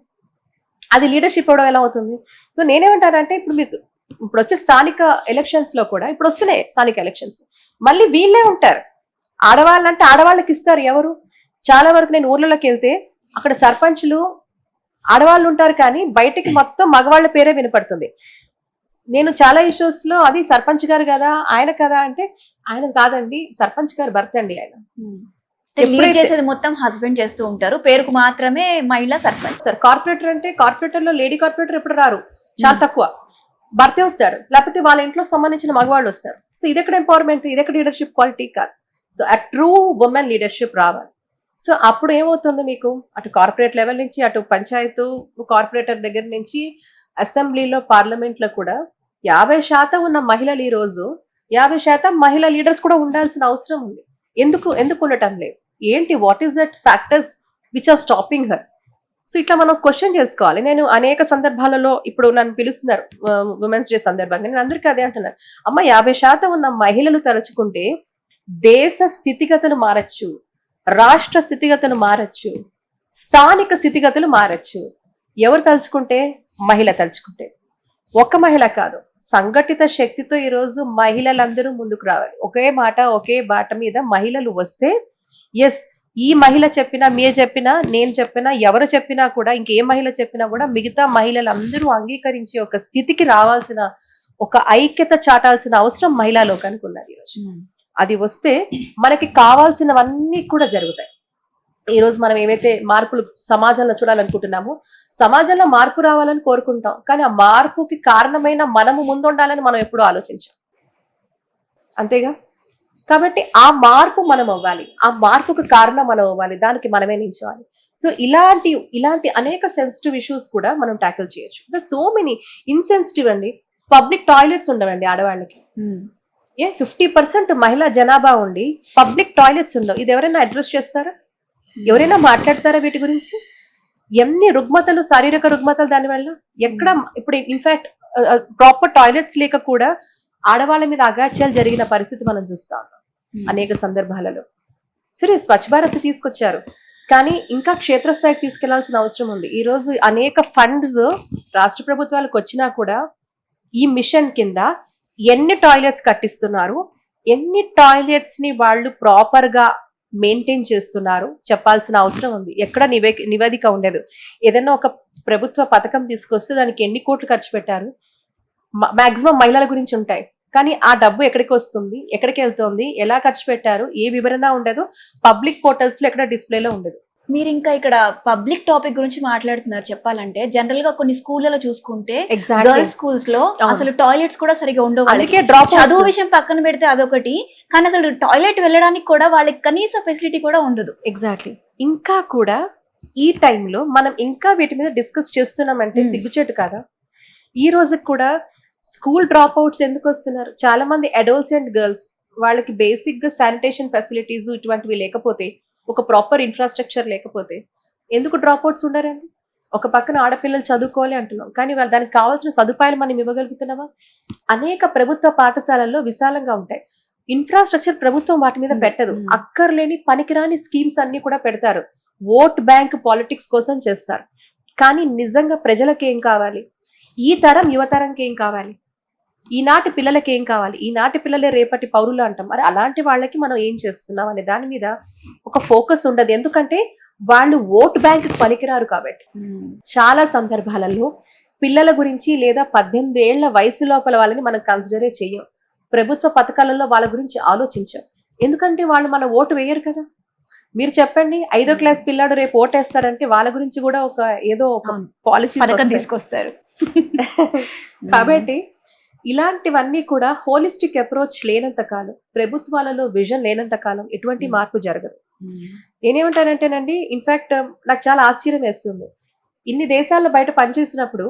అది లీడర్షిప్ ఇవ్వడం ఎలా అవుతుంది? సో నేనేమంటానంటే ఇప్పుడు వచ్చే స్థానిక ఎలక్షన్స్ లో కూడా, ఇప్పుడు వస్తున్నాయి స్థానిక ఎలక్షన్స్, మళ్ళీ వీళ్ళే ఉంటారు. ఆడవాళ్ళంటే ఆడవాళ్ళకి ఇస్తారు ఎవరు? చాలా వరకు నేను ఊర్లలోకి వెళ్తే అక్కడ సర్పంచ్లు ఆడవాళ్ళు ఉంటారు, కానీ బయటికి మొత్తం మగవాళ్ళ పేరే వినపడుతుంది. నేను చాలా ఇష్యూస్ లో అది సర్పంచ్ గారు కదా, ఆయన కదా అంటే, ఆయన కాదండి, సర్పంచ్ గారు భర్త అండి ఆయన. లీడ్ చేసేది మొత్తం హస్బెండ్ చేస్తూ ఉంటారు, పేరుకు మాత్రమే మహిళా సర్పంచ్. సార్ కార్పొరేటర్ అంటే, కార్పొరేటర్ లో లేడీ కార్పొరేటర్ ఎప్పుడు రారు, చాలా తక్కువ. భర్తే వస్తాడు, లేకపోతే వాళ్ళ ఇంట్లోకి సంబంధించిన మగవాళ్ళు వస్తారు. సో ఇది ఎక్కడ ఎంపవర్మెంట్, ఇది ఎక్కడ లీడర్షిప్ క్వాలిటీ కాదు. సో ఆ ట్రూ ఉమెన్ లీడర్షిప్ రావాలి. సో అప్పుడు ఏమవుతుంది, మీకు అటు కార్పొరేట్ లెవెల్ నుంచి, అటు పంచాయతీ కార్పొరేటర్ దగ్గర నుంచి అసెంబ్లీలో పార్లమెంట్లో కూడా 50% ఉన్న మహిళలు ఈ రోజు 50% మహిళా లీడర్స్ కూడా ఉండాల్సిన అవసరం ఉంది. ఎందుకు ఉండటం లేదు? ఏంటి, what is that factors which are stopping her? So ఇట్లా మనం క్వశ్చన్ చేసుకోవాలి. నేను అనేక సందర్భాలలో, ఇప్పుడు నన్ను పిలుస్తున్నారు ఉమెన్స్ డే సందర్భంగా, నేను అందరికీ అదే అంటున్నాను, అమ్మ 50% ఉన్న మహిళలు తలుచుకుంటే దేశ స్థితిగతులు మారచ్చు, రాష్ట్ర స్థితిగతులు మారచ్చు, స్థానిక స్థితిగతులు మారచ్చు. ఎవరు తలుచుకుంటే? మహిళ తలుచుకుంటే. ఒక్క మహిళ కాదు, సంఘటిత శక్తితో ఈరోజు మహిళలందరూ ముందుకు రావాలి. ఒకే మాట, ఒకే బాట మీద మహిళలు వస్తే, ఎస్, ఈ మహిళ చెప్పినా, మీరు చెప్పినా, నేను చెప్పినా, ఎవరు చెప్పినా కూడా, ఇంకే మహిళ చెప్పినా కూడా మిగతా మహిళలందరూ అంగీకరించే ఒక స్థితికి రావాల్సిన, ఒక ఐక్యత చాటాల్సిన అవసరం మహిళా లోకానికి ఉన్నది ఈరోజు. అది వస్తే మనకి కావాల్సినవన్నీ కూడా జరుగుతాయి. ఈరోజు మనం ఏవైతే మార్పులు సమాజంలో చూడాలనుకుంటున్నామో, సమాజంలో మార్పు రావాలని కోరుకుంటాం, కానీ ఆ మార్పుకి కారణమైన మనము ముందుండాలని మనం ఎప్పుడూ ఆలోచించాం, అంతేగా? కాబట్టి ఆ మార్పు మనం అవ్వాలి, ఆ మార్పుకు కారణం మనం అవ్వాలి, దానికి మనమే నిల్చోవాలి. సో ఇలాంటి అనేక సెన్సిటివ్ ఇష్యూస్ కూడా మనం ట్యాకిల్ చేయొచ్చు. సో మెనీ ఇన్సెన్సిటివ్ అండి. పబ్లిక్ టాయిలెట్స్ ఉండవండి ఆడవాళ్ళకి. 50% మహిళా జనాభా ఉండి పబ్లిక్ టాయిలెట్స్ ఉండవు. ఇది ఎవరైనా అడ్రస్ చేస్తారా? ఎవరైనా మాట్లాడతారా వీటి గురించి? ఎన్ని రుగ్మతలు, శారీరక రుగ్మతలు దానివల్ల ఎక్కడ. ఇప్పుడు ఇన్ఫాక్ట్ ప్రాపర్ టాయిలెట్స్ లేక కూడా ఆడవాళ్ళ మీద అగాత్యాలు జరిగిన పరిస్థితి మనం చూస్తాం అనేక సందర్భాలలో. సరే స్వచ్ఛ భారత్ తీసుకొచ్చారు, కానీ ఇంకా క్షేత్రస్థాయికి తీసుకెళ్లాల్సిన అవసరం ఉంది. ఈ రోజు అనేక ఫండ్స్ రాష్ట్ర ప్రభుత్వాలకు వచ్చినా కూడా ఈ మిషన్ కింద ఎన్ని టాయిలెట్స్ కట్టిస్తున్నారు, ఎన్ని టాయిలెట్స్ ని వాళ్ళు ప్రాపర్ గా మెయింటైన్ చేస్తున్నారు చెప్పాల్సిన అవసరం ఉంది. ఎక్కడ నివేదిక ఉండదు. ఏదైనా ఒక ప్రభుత్వ పథకం తీసుకొస్తే దానికి ఎన్ని కోట్లు ఖర్చు పెట్టారు, మాక్సిమం మహిళల గురించి ఉంటాయి, కానీ ఆ డబ్బు ఎక్కడికి వస్తుంది, ఎక్కడికి వెళ్తుంది, ఎలా ఖర్చు పెట్టారు, ఏ వివరణ ఉండదు. పబ్లిక్ పోర్టల్స్ లో ఎక్కడ డిస్ప్లేలో ఉండదు. మీరు ఇంకా ఇక్కడ పబ్లిక్ టాపిక్ గురించి మాట్లాడుతున్నారు. చెప్పాలంటే జనరల్ గా కొన్ని స్కూళ్ళలో చూసుకుంటే గర్ల్స్ స్కూల్స్ లో అసలు టాయిలెట్స్ కూడా సరిగా ఉండవు. చదువు విషయం పక్కన పెడితే అదొకటి, కానీ అసలు టాయిలెట్ వెళ్ళడానికి కూడా వాళ్ళకి కనీస ఫెసిలిటీ కూడా ఉండదు. ఎగ్జాక్ట్లీ. ఇంకా కూడా ఈ టైంలో మనం ఇంకా వీటి మీద డిస్కస్ చేస్తున్నామంటే సిగ్గుచేటు కదా. ఈ రోజుకి కూడా స్కూల్ డ్రాప్ అవుట్స్ ఎందుకు వస్తున్నారు? చాలా మంది అడోల్సెంట్ గర్ల్స్, వాళ్ళకి బేసిక్ గా శానిటేషన్ ఫెసిలిటీస్ ఇటువంటివి లేకపోతే, ఒక ప్రాపర్ ఇన్ఫ్రాస్ట్రక్చర్ లేకపోతే ఎందుకు డ్రాప్ అవుట్స్ ఉండారండి? ఒక పక్కన ఆడపిల్లలు చదువుకోవాలి అంటున్నాం, కానీ వాళ్ళు దానికి కావాల్సిన సదుపాయాలు మనం ఇవ్వగలుగుతున్నామా? అనేక ప్రభుత్వ పాఠశాలల్లో విశాలంగా ఉంటాయి, ఇన్ఫ్రాస్ట్రక్చర్ ప్రభుత్వం వాటి మీద పెట్టదు. అక్కర్లేని పనికిరాని స్కీమ్స్ అన్ని కూడా పెడతారు, ఓట్ బ్యాంక్ పాలిటిక్స్ కోసం చేస్తారు. కానీ నిజంగా ప్రజలకు ఏం కావాలి, ఈ తరం యువతరంకి ఏం కావాలి, ఈనాటి పిల్లలకి ఏం కావాలి, ఈనాటి పిల్లలే రేపటి పౌరులు అంటాం. మరి అలాంటి వాళ్ళకి మనం ఏం చేస్తున్నాం అనే దాని మీద ఒక ఫోకస్ ఉండదు. ఎందుకంటే వాళ్ళు ఓట్ బ్యాంక్ పనికిరారు కాబట్టి. చాలా సందర్భాలలో పిల్లల గురించి లేదా 18 ఏళ్ల వయసు లోపల వాళ్ళని మనం కన్సిడరే చెయ్యం. ప్రభుత్వ పథకాలలో వాళ్ళ గురించి ఆలోచించాం, ఎందుకంటే వాళ్ళు మన ఓటు వేయరు కదా. మీరు చెప్పండి, 5వ క్లాస్ పిల్లాడు రేపు ఓటేస్తాడంటే వాళ్ళ గురించి కూడా ఒక ఏదో ఒక పాలసీ తీసుకొస్తారు. కాబట్టి ఇలాంటివన్నీ కూడా హోలిస్టిక్ అప్రోచ్ లేనంత కాలం, ప్రభుత్వాలలో విజన్ లేనంత కాలం ఎటువంటి మార్పు జరగదు. నేనేమంటానంటేనండి, ఇన్ఫాక్ట్ నాకు చాలా ఆశ్చర్యం వేస్తుంది, ఇన్ని దేశాల్లో బయట పనిచేసినప్పుడు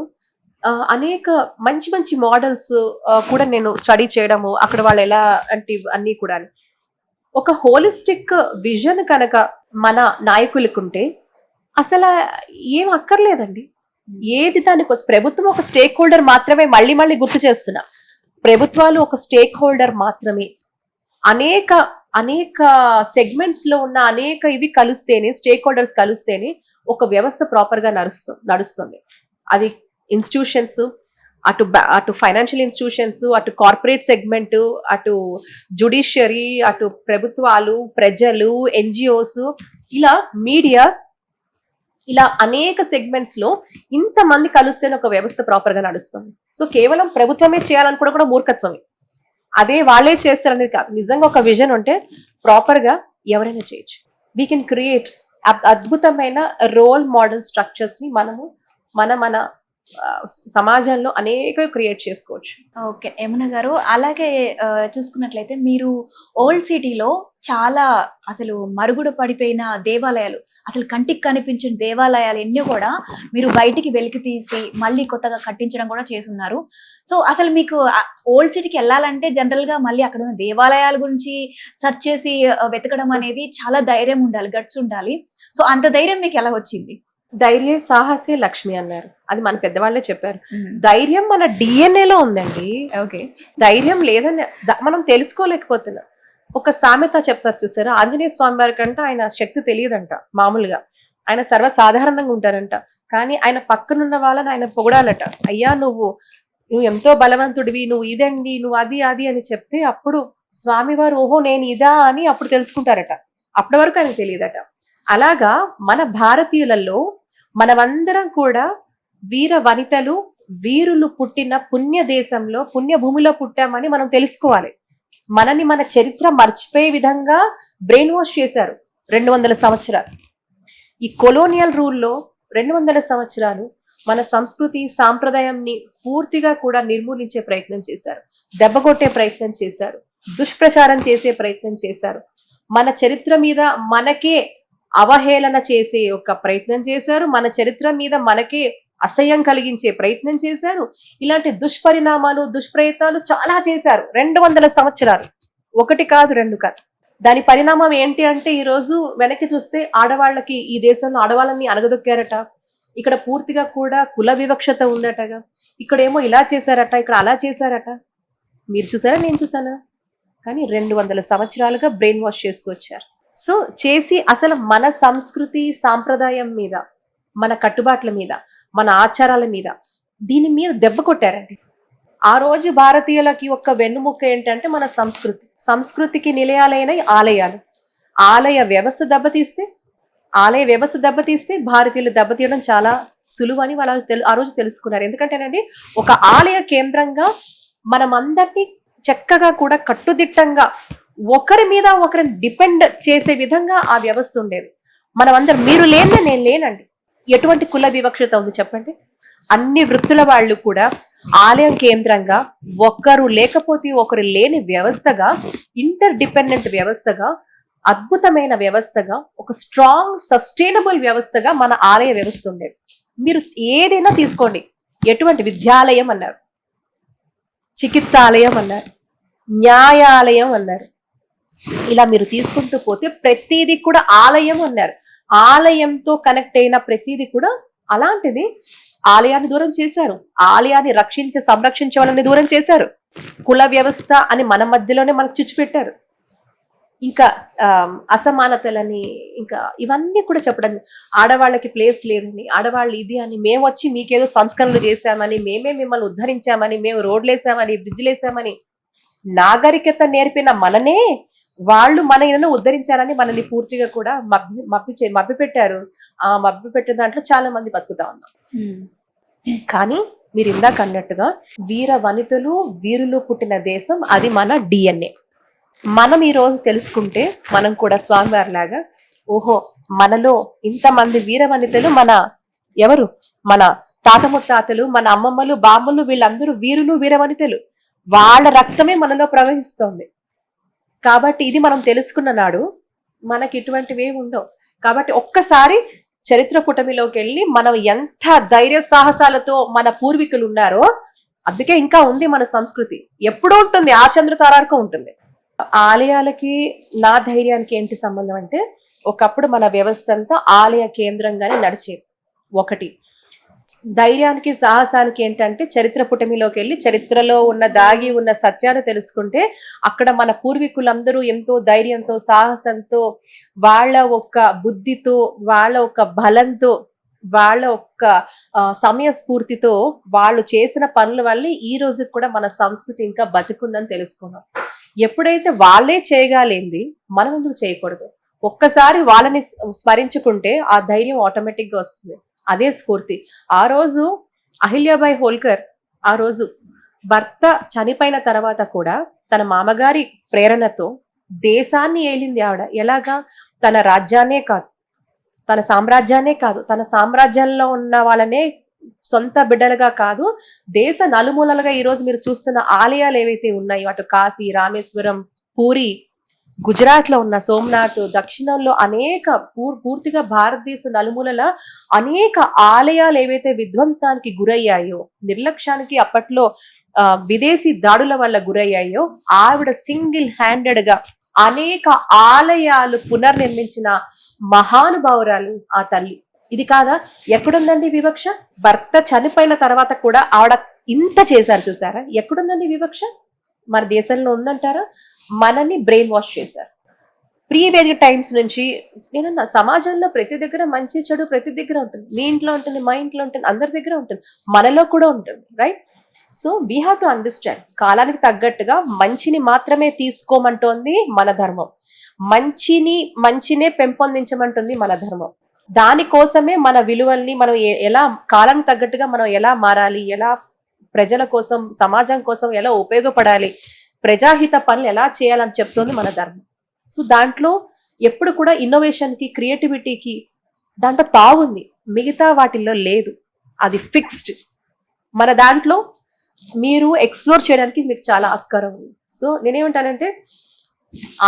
అనేక మంచి మంచి మోడల్స్ కూడా నేను స్టడీ చేయడము, అక్కడ వాళ్ళు ఎలా అంటే అన్నీ కూడా ఒక హోలిస్టిక్ విజన్ కనుక మన నాయకులకుంటే అసలు ఏం అక్కర్లేదండి. ఏది దానికోసం ప్రభుత్వం ఒక స్టేక్ హోల్డర్ మాత్రమే. మళ్ళీ మళ్ళీ గుర్తు చేస్తున్నా, ప్రభుత్వాలు ఒక స్టేక్ హోల్డర్ మాత్రమే. అనేక అనేక సెగ్మెంట్స్ లో ఉన్న అనేక ఇవి కలిస్తేనే, స్టేక్ హోల్డర్స్ కలిస్తేనే ఒక వ్యవస్థ ప్రాపర్ గా నడుస్తుంది. అది ఇన్స్టిట్యూషన్స్, అటు ఫైనాన్షియల్ ఇన్స్టిట్యూషన్స్, అటు కార్పొరేట్ సెగ్మెంట్, అటు జుడిషియరీ, అటు ప్రభుత్వాలు, ప్రజలు, ఎన్జిఓస్, ఇలా మీడియా, ఇలా అనేక సెగ్మెంట్స్ లో ఇంతమంది కలిస్తేనే ఒక వ్యవస్థ ప్రాపర్ గా నడుస్తుంది. సో కేవలం ప్రభుత్వమే చేయాలనుకోవడం కూడా మూర్ఖత్వమే. అదే వాళ్ళే చేస్తారనేది కాదు. నిజంగా ఒక విజన్ ఉంటే ప్రాపర్ గా ఎవరైనా చేయొచ్చు. వీ కెన్ క్రియేట్ అద్భుతమైన రోల్ మోడల్ స్ట్రక్చర్స్ ని మనము మన సమాజంలో అనేక క్రియేట్ చేసుకోవచ్చు. ఓకే యమున గారు, అలాగే చూసుకున్నట్లయితే మీరు ఓల్డ్ సిటీలో చాలా అసలు మరుగుడ పడిపోయిన దేవాలయాలు, అసలు కంటికి కనిపించిన దేవాలయాలు ఎన్నో కూడా మీరు బయటికి వెలికి తీసి మళ్ళీ కొత్తగా కట్టించడం కూడా చేస్తున్నారు. సో అసలు మీకు ఓల్డ్ సిటీకి వెళ్ళాలంటే జనరల్ గా మళ్ళీ అక్కడ ఉన్న దేవాలయాల గురించి సెర్చ్ చేసి వెతకడం అనేది చాలా ధైర్యం ఉండాలి, గట్స్ ఉండాలి. సో అంత ధైర్యం మీకు ఎలా వచ్చింది? ధైర్య సాహసే లక్ష్మి అన్నారు, అది మన పెద్దవాళ్ళే చెప్పారు. ధైర్యం మన డిఎన్ఏలో ఉందండి. ఓకే, ధైర్యం లేదని మనం తెలుసుకోలేకపోతున్నాం. ఒక సామెత చెప్తారు చూసారా, ఆంజనేయ స్వామి వారి కంటే ఆయన శక్తి తెలియదంట. మామూలుగా ఆయన సర్వసాధారణంగా ఉంటారంట, కానీ ఆయన పక్కనున్న వాళ్ళని ఆయన పొగడాలట. అయ్యా నువ్వు ఎంతో బలవంతుడివి, నువ్వు ఇదండి, నువ్వు అది అని చెప్తే అప్పుడు స్వామివారు ఓహో నేను ఇదా అని అప్పుడు తెలుసుకుంటారట. అప్పటి వరకు ఆయనకు తెలియదట. అలాగా మన భారతీయులలో మనమందరం కూడా వీర వనితలు, వీరులు పుట్టిన పుణ్య దేశంలో, పుణ్యభూమిలో పుట్టామని మనం తెలుసుకోవాలి. మనని మన చరిత్ర మర్చిపోయే విధంగా బ్రెయిన్ వాష్ చేశారు 200 సంవత్సరాలు. ఈ కొలోనియల్ రూల్లో 200 సంవత్సరాలు మన సంస్కృతి సాంప్రదాయంని పూర్తిగా కూడా నిర్మూలించే ప్రయత్నం చేశారు, దెబ్బకొట్టే ప్రయత్నం చేశారు, దుష్ప్రచారం చేసే ప్రయత్నం చేశారు, మన చరిత్ర మీద మనకే అవహేళన చేసే ఒక ప్రయత్నం చేశారు, మన చరిత్ర మీద మనకే అసహ్యం కలిగించే ప్రయత్నం చేశారు. ఇలాంటి దుష్పరిణామాలు, దుష్ప్రయత్నాలు చాలా చేశారు 200 సంవత్సరాలు. ఒకటి కాదు, రెండు కాదు. దాని పరిణామం ఏంటి అంటే ఈరోజు వెనక్కి చూస్తే ఆడవాళ్ళకి, ఈ దేశంలో ఆడవాళ్ళని అణగదొక్కారట, ఇక్కడ పూర్తిగా కూడా కుల వివక్షత ఉందటగా, ఇక్కడేమో ఇలా చేశారట, ఇక్కడ అలా చేశారట. మీరు చూసారా, నేను చూసానా? కానీ 200 సంవత్సరాలుగా బ్రెయిన్ వాష్ చేస్తూ వచ్చారు. సో చేసి అసలు మన సంస్కృతి సాంప్రదాయం మీద, మన కట్టుబాట్ల మీద, మన ఆచారాల మీద, దీని మీద దెబ్బ కొట్టారండి. ఆ రోజు భారతీయులకి ఒక్క వెన్నుముక్క ఏంటంటే మన సంస్కృతికి నిలయాలైన ఆలయాలు. ఆలయ వ్యవస్థ దెబ్బతీస్తే భారతీయులు దెబ్బతీయడం చాలా సులువని వాళ్ళు ఆ రోజు తెలుసుకున్నారు. ఎందుకంటేనండి ఒక ఆలయ కేంద్రంగా మనమందరినీ చక్కగా కూడా కట్టుదిట్టంగా ఒకరి మీద ఒకరిని డిపెండ్ చేసే విధంగా ఆ వ్యవస్థ ఉండేది. మనమందరం మీరు లేని నేను లేనండి. ఎటువంటి కుల వివక్షత ఉంది చెప్పండి? అన్ని వృత్తుల వాళ్ళు కూడా ఆలయం కేంద్రంగా ఒకరు లేకపోతే ఒకరు లేని వ్యవస్థగా, ఇంటర్ డిపెండెంట్ వ్యవస్థగా, అద్భుతమైన వ్యవస్థగా, ఒక స్ట్రాంగ్ సస్టైనబుల్ వ్యవస్థగా మన ఆలయ వ్యవస్థ ఉండేది. మీరు ఏదైనా తీసుకోండి, ఎటువంటి విద్యాలయం అన్నారు, చికిత్సాలయం అన్నారు, న్యాయాలయం అన్నారు, ఇలా మీరు తీసుకుంటూ పోతే ప్రతిదీ కూడా ఆలయం అన్నారు. ఆలయంతో కనెక్ట్ అయిన ప్రతిదీ కూడా అలాంటిది. ఆలయాన్ని దూరం చేశారు, ఆలయాన్ని సంరక్షించే వాళ్ళని దూరం చేశారు, కుల వ్యవస్థ అని మన మధ్యలోనే మనకు చుచ్చిపెట్టారు. ఇంకా అసమానతలని, ఇంకా ఇవన్నీ కూడా చెప్పడం, ఆడవాళ్ళకి ప్లేస్ లేదని, ఆడవాళ్ళు ఇది అని, మేము వచ్చి మీకేదో సంస్కరణలు చేశామని, మేమే మిమ్మల్ని ఉద్ధరించామని, మేము రోడ్లు వేసామని, బ్రిడ్జ్లు వేసామని, నాగరికత నేర్పిన మననే వాళ్ళు మన ఇళ్ళను ఉద్ధరించారని మనల్ని పూర్తిగా కూడా మభ్య పెట్టారు. ఆ మభ్య పెట్టిన దాంట్లో చాలా మంది బతుకుతా ఉన్నారు. కానీ మీరు ఇందాక అన్నట్టుగా వీర వనితలు వీరులు పుట్టిన దేశం అది మన DNA. మనం ఈ రోజు తెలుసుకుంటే మనం కూడా స్వామివారి లాగా, ఓహో మనలో ఇంతమంది వీర వనితలు, మన తాత ముత్తాతలు, మన అమ్మమ్మలు, బామ్మలు, వీళ్ళందరూ వీరులు వీర వనితలు, వాళ్ళ రక్తమే మనలో ప్రవహిస్తోంది. కాబట్టి ఇది మనం తెలుసుకున్న నాడు మనకి ఇటువంటివి ఏమి ఉండవు. కాబట్టి ఒక్కసారి చరిత్ర పుటమిలోకి వెళ్ళి మనం ఎంత ధైర్య సాహసాలతో మన పూర్వీకులు ఉన్నారో, అందుకే ఇంకా ఉంది మన సంస్కృతి, ఎప్పుడూ ఉంటుంది, ఆ చంద్రతారార్కం ఉంటుంది. ఆలయాలకి నా ధైర్యానికి ఏంటి సంబంధం అంటే, ఒకప్పుడు మన వ్యవస్థ అంతా ఆలయ కేంద్రంగానే నడిచేది. ఒకటి ధైర్యానికి సాహసానికి ఏంటంటే, చరిత్ర పుటమిలోకి వెళ్ళి చరిత్రలో దాగి ఉన్న సత్యాన్ని తెలుసుకుంటే, అక్కడ మన పూర్వీకులందరూ ఎంతో ధైర్యంతో, సాహసంతో, వాళ్ళ ఒక్క బుద్ధితో, వాళ్ళ ఒక్క బలంతో, వాళ్ళ ఒక్క సమయస్ఫూర్తితో వాళ్ళు చేసిన పనుల వల్ల ఈ రోజు కూడా మన సంస్కృతి ఇంకా బతికుందని తెలుసుకున్నాం. ఎప్పుడైతే వాళ్ళే చేయగలిగింది మనం ఎందుకు చేయకూడదు? ఒక్కసారి వాళ్ళని స్మరించుకుంటే ఆ ధైర్యం ఆటోమేటిక్ గా వస్తుంది. అదే స్ఫూర్తి. ఆ రోజు అహిల్యాబాయి హోల్కర్ ఆ రోజు భర్త చనిపోయిన తర్వాత కూడా తన మామగారి ప్రేరణతో దేశాన్ని ఏలింది ఆవిడ. ఎలాగా? తన రాజ్యాన్నే కాదు, తన సామ్రాజ్యాన్నే కాదు, తన సామ్రాజ్యంలో ఉన్న వాళ్ళనే సొంత బిడ్డలుగా కాదు, దేశ నలుమూలలుగా ఈరోజు మీరు చూస్తున్న ఆలయాలు ఏవైతే ఉన్నాయో, అటు కాశీ, రామేశ్వరం, పూరి, గుజరాత్ లో ఉన్న సోమనాథ్, దక్షిణంలో అనేక పూర్తిగా భారతదేశ నలుమూలల అనేక ఆలయాలు ఏవైతే విధ్వంసానికి గురయ్యాయో, నిర్లక్ష్యానికి అప్పట్లో విదేశీ దాడుల వల్ల గురయ్యాయో, ఆవిడ సింగిల్ హ్యాండెడ్ గా అనేక ఆలయాలు పునర్నిర్మించిన మహానుభావురాలు ఆ తల్లి. ఇది కాదా? ఎక్కడుందండి వివక్ష? భర్త చనిపోయిన తర్వాత కూడా ఆవిడ ఇంత చేశారు, చూసారా? ఎక్కడుందండి వివక్ష? మన దేశంలో ఉందంటారా? మనని బ్రెయిన్ వాష్ చేశారు. ప్రీ వేదిక్ టైమ్స్ నుంచి నేనన్నా సమాజంలో ప్రతి దగ్గర మంచి చెడు ప్రతి దగ్గర ఉంటుంది. మీ ఇంట్లో ఉంటుంది, మా ఇంట్లో ఉంటుంది, అందరి దగ్గర ఉంటుంది, మనలో కూడా ఉంటుంది, right? So we have to understand, కాలానికి తగ్గట్టుగా మంచిని మాత్రమే తీసుకోమంటోంది మన ధర్మం, మంచినే పెంపొందించమంటుంది మన ధర్మం. దానికోసమే మన విలువల్ని మనం ఎలా కాలానికి తగ్గట్టుగా మనం ఎలా మారాలి, ఎలా ప్రజల కోసం, సమాజం కోసం ఎలా ఉపయోగపడాలి, ప్రజాహిత పనులు ఎలా చేయాలని చెప్తోంది మన ధర్మం. సో దాంట్లో ఎప్పుడు కూడా ఇన్నోవేషన్కి, క్రియేటివిటీకి దాంట్లో తావుంది, మిగతా వాటిల్లో లేదు. అది ఫిక్స్డ్. మన దాంట్లో మీరు ఎక్స్ప్లోర్ చేయడానికి మీకు చాలా ఆస్కారం ఉంది. సో నేనేమంటానంటే,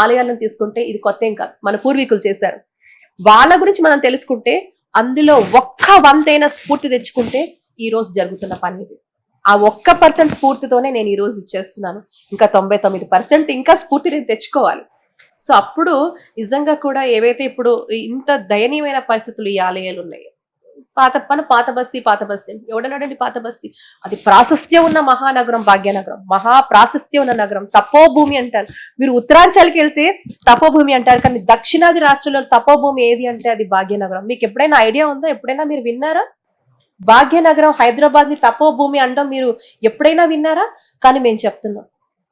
ఆలయాలను తీసుకుంటే ఇది కొత్త ఏం కాదు, మన పూర్వీకులు చేశారు. వాళ్ళ గురించి మనం తెలుసుకుంటే, అందులో ఒక్క వంతైన స్ఫూర్తి తెచ్చుకుంటే ఈ రోజు జరుగుతున్న పని ఇది. ఆ 1% స్ఫూర్తితోనే నేను ఈ రోజు ఇచ్చేస్తున్నాను. ఇంకా 99% ఇంకా స్ఫూర్తి నేను తెచ్చుకోవాలి. సో అప్పుడు నిజంగా కూడా ఏవైతే ఇప్పుడు ఇంత దయనీయమైన పరిస్థితులు ఈ ఆలయాలు ఉన్నాయి, పాత బస్తీ ఎవడన్నాడండి పాత బస్తీ? అది ప్రాశస్త్యం ఉన్న మహానగరం భాగ్యనగరం, మహా ప్రాశస్త్యం ఉన్న నగరం, తపోభూమి అంటారు. మీరు ఉత్తరాంచల్కి వెళ్తే తపోభూమి అంటారు, కానీ దక్షిణాది రాష్ట్రాల్లో తపోభూమి ఏది అంటే అది భాగ్యనగరం. మీకు ఎప్పుడైనా ఐడియా ఉందా? ఎప్పుడైనా మీరు విన్నారా? భాగ్యనగరం హైదరాబాద్ ని తపోభూమి అనడం మీరు ఎప్పుడైనా విన్నారా? కానీ మేము చెప్తున్నాం,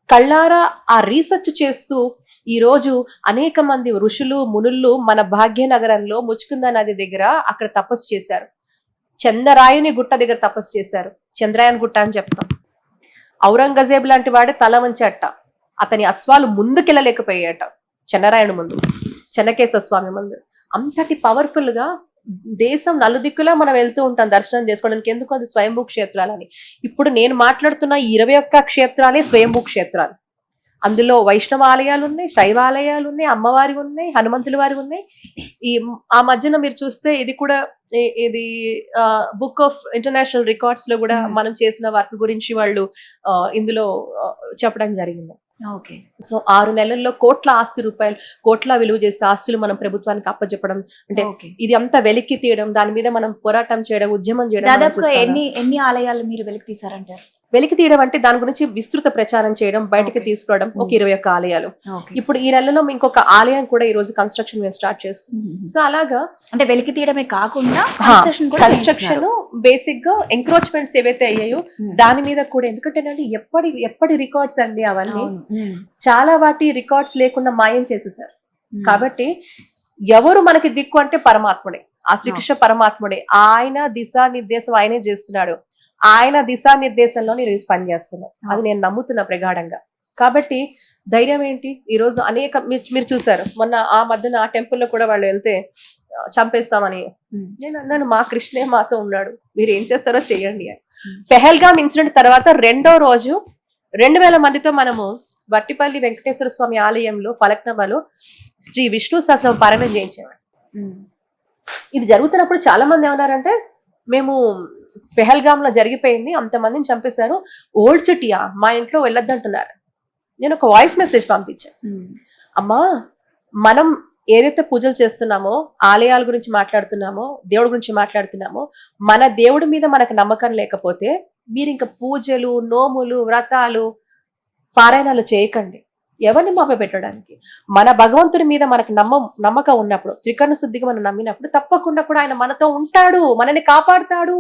కళ్ళారా ఆ రీసెర్చ్ చేస్తూ ఈ రోజు అనేక మంది ఋషులు మునులు మన భాగ్యనగరంలో ముచ్చుకుంద నది దగ్గర అక్కడ తపస్సు చేశారు. చంద్రరాయుని గుట్ట దగ్గర తపస్సు చేశారు. చంద్రాయన్ గుట్ట అని చెప్తాం. ఔరంగజేబ్ లాంటి వాడే తల వంచట, అతని అశ్వాలు ముందుకెళ్ళలేకపోయాట చంద్రరాయుడు ముందు, చెన్నకేశ్వర స్వామి ముందు. అంతటి పవర్ఫుల్ గా దేశం నలుదిక్కులా మనం వెళ్తూ ఉంటాం దర్శనం చేసుకోవడానికి. ఎందుకు? అది స్వయంభూ క్షేత్రాలని. ఇప్పుడు నేను మాట్లాడుతున్న 21 క్షేత్రాలే స్వయంభూ క్షేత్రాలు. అందులో వైష్ణవ ఆలయాలు ఉన్నాయి, శైవ ఆలయాలు ఉన్నాయి, అమ్మవారి ఉన్నాయి, హనుమంతుల వారి ఉన్నాయి. ఆ మధ్యన మీరు చూస్తే ఇది కూడా ఇది బుక్ ఆఫ్ ఇంటర్నేషనల్ రికార్డ్స్ లో కూడా మనం చేసిన వర్క్ గురించి వాళ్ళు ఇందులో చెప్పడం జరిగింది. ఓకే. సో 6 నెలల్లో కోట్ల రూపాయలు కోట్ల విలువ చేసే ఆస్తులు మనం ప్రభుత్వానికి అప్పచెప్పడం అంటే ఇది అంతా వెలికి తీయడం, దాని మీద మనం పోరాటం చేయడం, ఉద్యమం చేయడం. దాదాపుగా ఎన్ని ఆలయాలు మీరు వెలికి తీసారంటారు? వెలికి తీయడం అంటే దాని గురించి విస్తృత ప్రచారం చేయడం, బయటకు తీసుకోవడం. ఒక 21 ఆలయాలు. ఇప్పుడు ఈ నెలలో ఇంకొక ఆలయం కూడా ఈ రోజు కన్స్ట్రక్షన్ మేము స్టార్ట్ చేస్తాం. సో అలాగా అంటే వెలికి తీయడమే కాకుండా కన్స్ట్రక్షన్ బేసిక్ గా ఎంక్రోచ్మెంట్స్ ఏవైతే అయ్యాయో దాని మీద కూడా, ఎందుకంటే ఎప్పటి రికార్డ్స్ అండి అవన్నీ. చాలా వాటి రికార్డ్స్ లేకుండా మాయం చేసేసారు. కాబట్టి ఎవరు మనకి దిక్కు అంటే పరమాత్ముడే, ఆ శ్రీకృష్ణ పరమాత్ముడే. ఆయన దిశానిర్దేశం ఆయనే చేస్తున్నాడు. ఆయన దిశానిర్దేశంలో నేను పనిచేస్తున్నాను, అది నేను నమ్ముతున్నా ప్రగాఢంగా. కాబట్టి ధైర్యం ఏంటి? ఈ రోజు అనేక మీరు చూసారు మొన్న ఆ మధ్యన ఆ టెంపుల్లో కూడా వాళ్ళు వెళ్తే చంపేస్తామని నేను అన్నాను, మా కృష్ణే మాతో ఉన్నాడు, మీరు ఏం చేస్తారో చెయ్యండి అని. పెహల్గామ్ ఇన్సిడెంట్ తర్వాత 2వ రోజు 2000 మందితో మనము వట్టిపల్లి వెంకటేశ్వర స్వామి ఆలయంలో ఫలక్నామాలో శ్రీ విష్ణు సహస్రం పారాయణం చేయించాము. ఇది జరుగుతున్నప్పుడు చాలా మంది ఏమన్నారంటే, మేము పెహల్గామ్ లో జరిగిపోయింది, అంతమందిని చంపేశారు, ఓల్డ్ సిటీయా, మా ఇంట్లో వెళ్ళొద్దంటున్నారు. నేను ఒక వాయిస్ మెసేజ్ పంపించాను. అమ్మా, మనం ఏదైతే పూజలు చేస్తున్నామో, ఆలయాల గురించి మాట్లాడుతున్నామో, దేవుడి గురించి మాట్లాడుతున్నామో, మన దేవుడి మీద మనకు నమ్మకం లేకపోతే మీరు ఇంకా పూజలు, నోములు, వ్రతాలు, పారాయణాలు చేయకండి. ఎవరిని మభ్య పెట్టడానికి? మన భగవంతుడి మీద మనకు నమ్మకం ఉన్నప్పుడు, త్రికరణ శుద్ధిగా మనం నమ్మినప్పుడు తప్పకుండా కూడా ఆయన మనతో ఉంటాడు, మనని కాపాడుతాడు.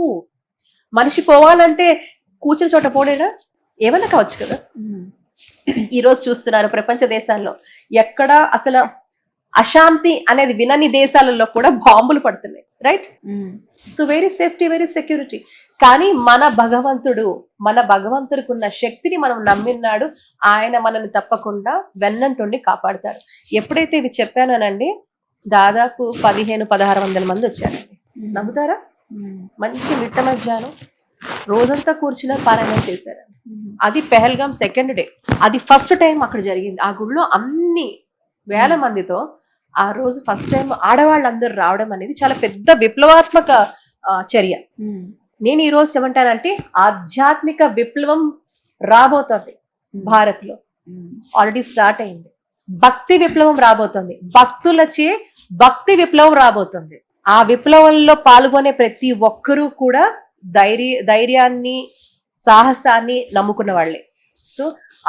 మనిషి పోవాలంటే కూర్చుని చోట పోలేడా? ఏమన్నా కావచ్చు కదా. ఈ రోజు చూస్తున్నారు ప్రపంచ దేశాల్లో ఎక్కడ అసలు అశాంతి అనేది వినని దేశాలలో కూడా బాంబులు పడుతున్నాయి, right? So very safety, very security. కానీ మన భగవంతుడికి ఉన్న శక్తిని మనం నమ్మినాడు, ఆయన మనల్ని తప్పకుండా వెన్నంటుండి కాపాడుతాడు. ఎప్పుడైతే ఇది చెప్పానండి, దాదాపు 1500-1600 మంది వచ్చారండి. నమ్ముతారా? మంచి మిట్ట మధ్యాహ్నం రోజంతా కూర్చుని పారాయణం చేశారు. అది పెహల్గామ్ 2nd డే. అది ఫస్ట్ టైం అక్కడ జరిగింది. ఆ గుడిలో అన్ని వేల మందితో ఆ రోజు ఫస్ట్ టైం ఆడవాళ్ళందరూ రావడం అనేది చాలా పెద్ద విప్లవాత్మక చర్య. నేను ఈ రోజు ఏమంటానంటే, ఆధ్యాత్మిక విప్లవం రాబోతుంది భారత్ లో. ఆల్రెడీ స్టార్ట్ అయింది. భక్తి విప్లవం రాబోతుంది, భక్తులచే భక్తి విప్లవం రాబోతుంది. ఆ విప్లవంలో పాల్గొనే ప్రతి ఒక్కరూ కూడా ధైర్యాన్ని, సాహసాన్ని నమ్ముకున్న వాళ్ళే. సో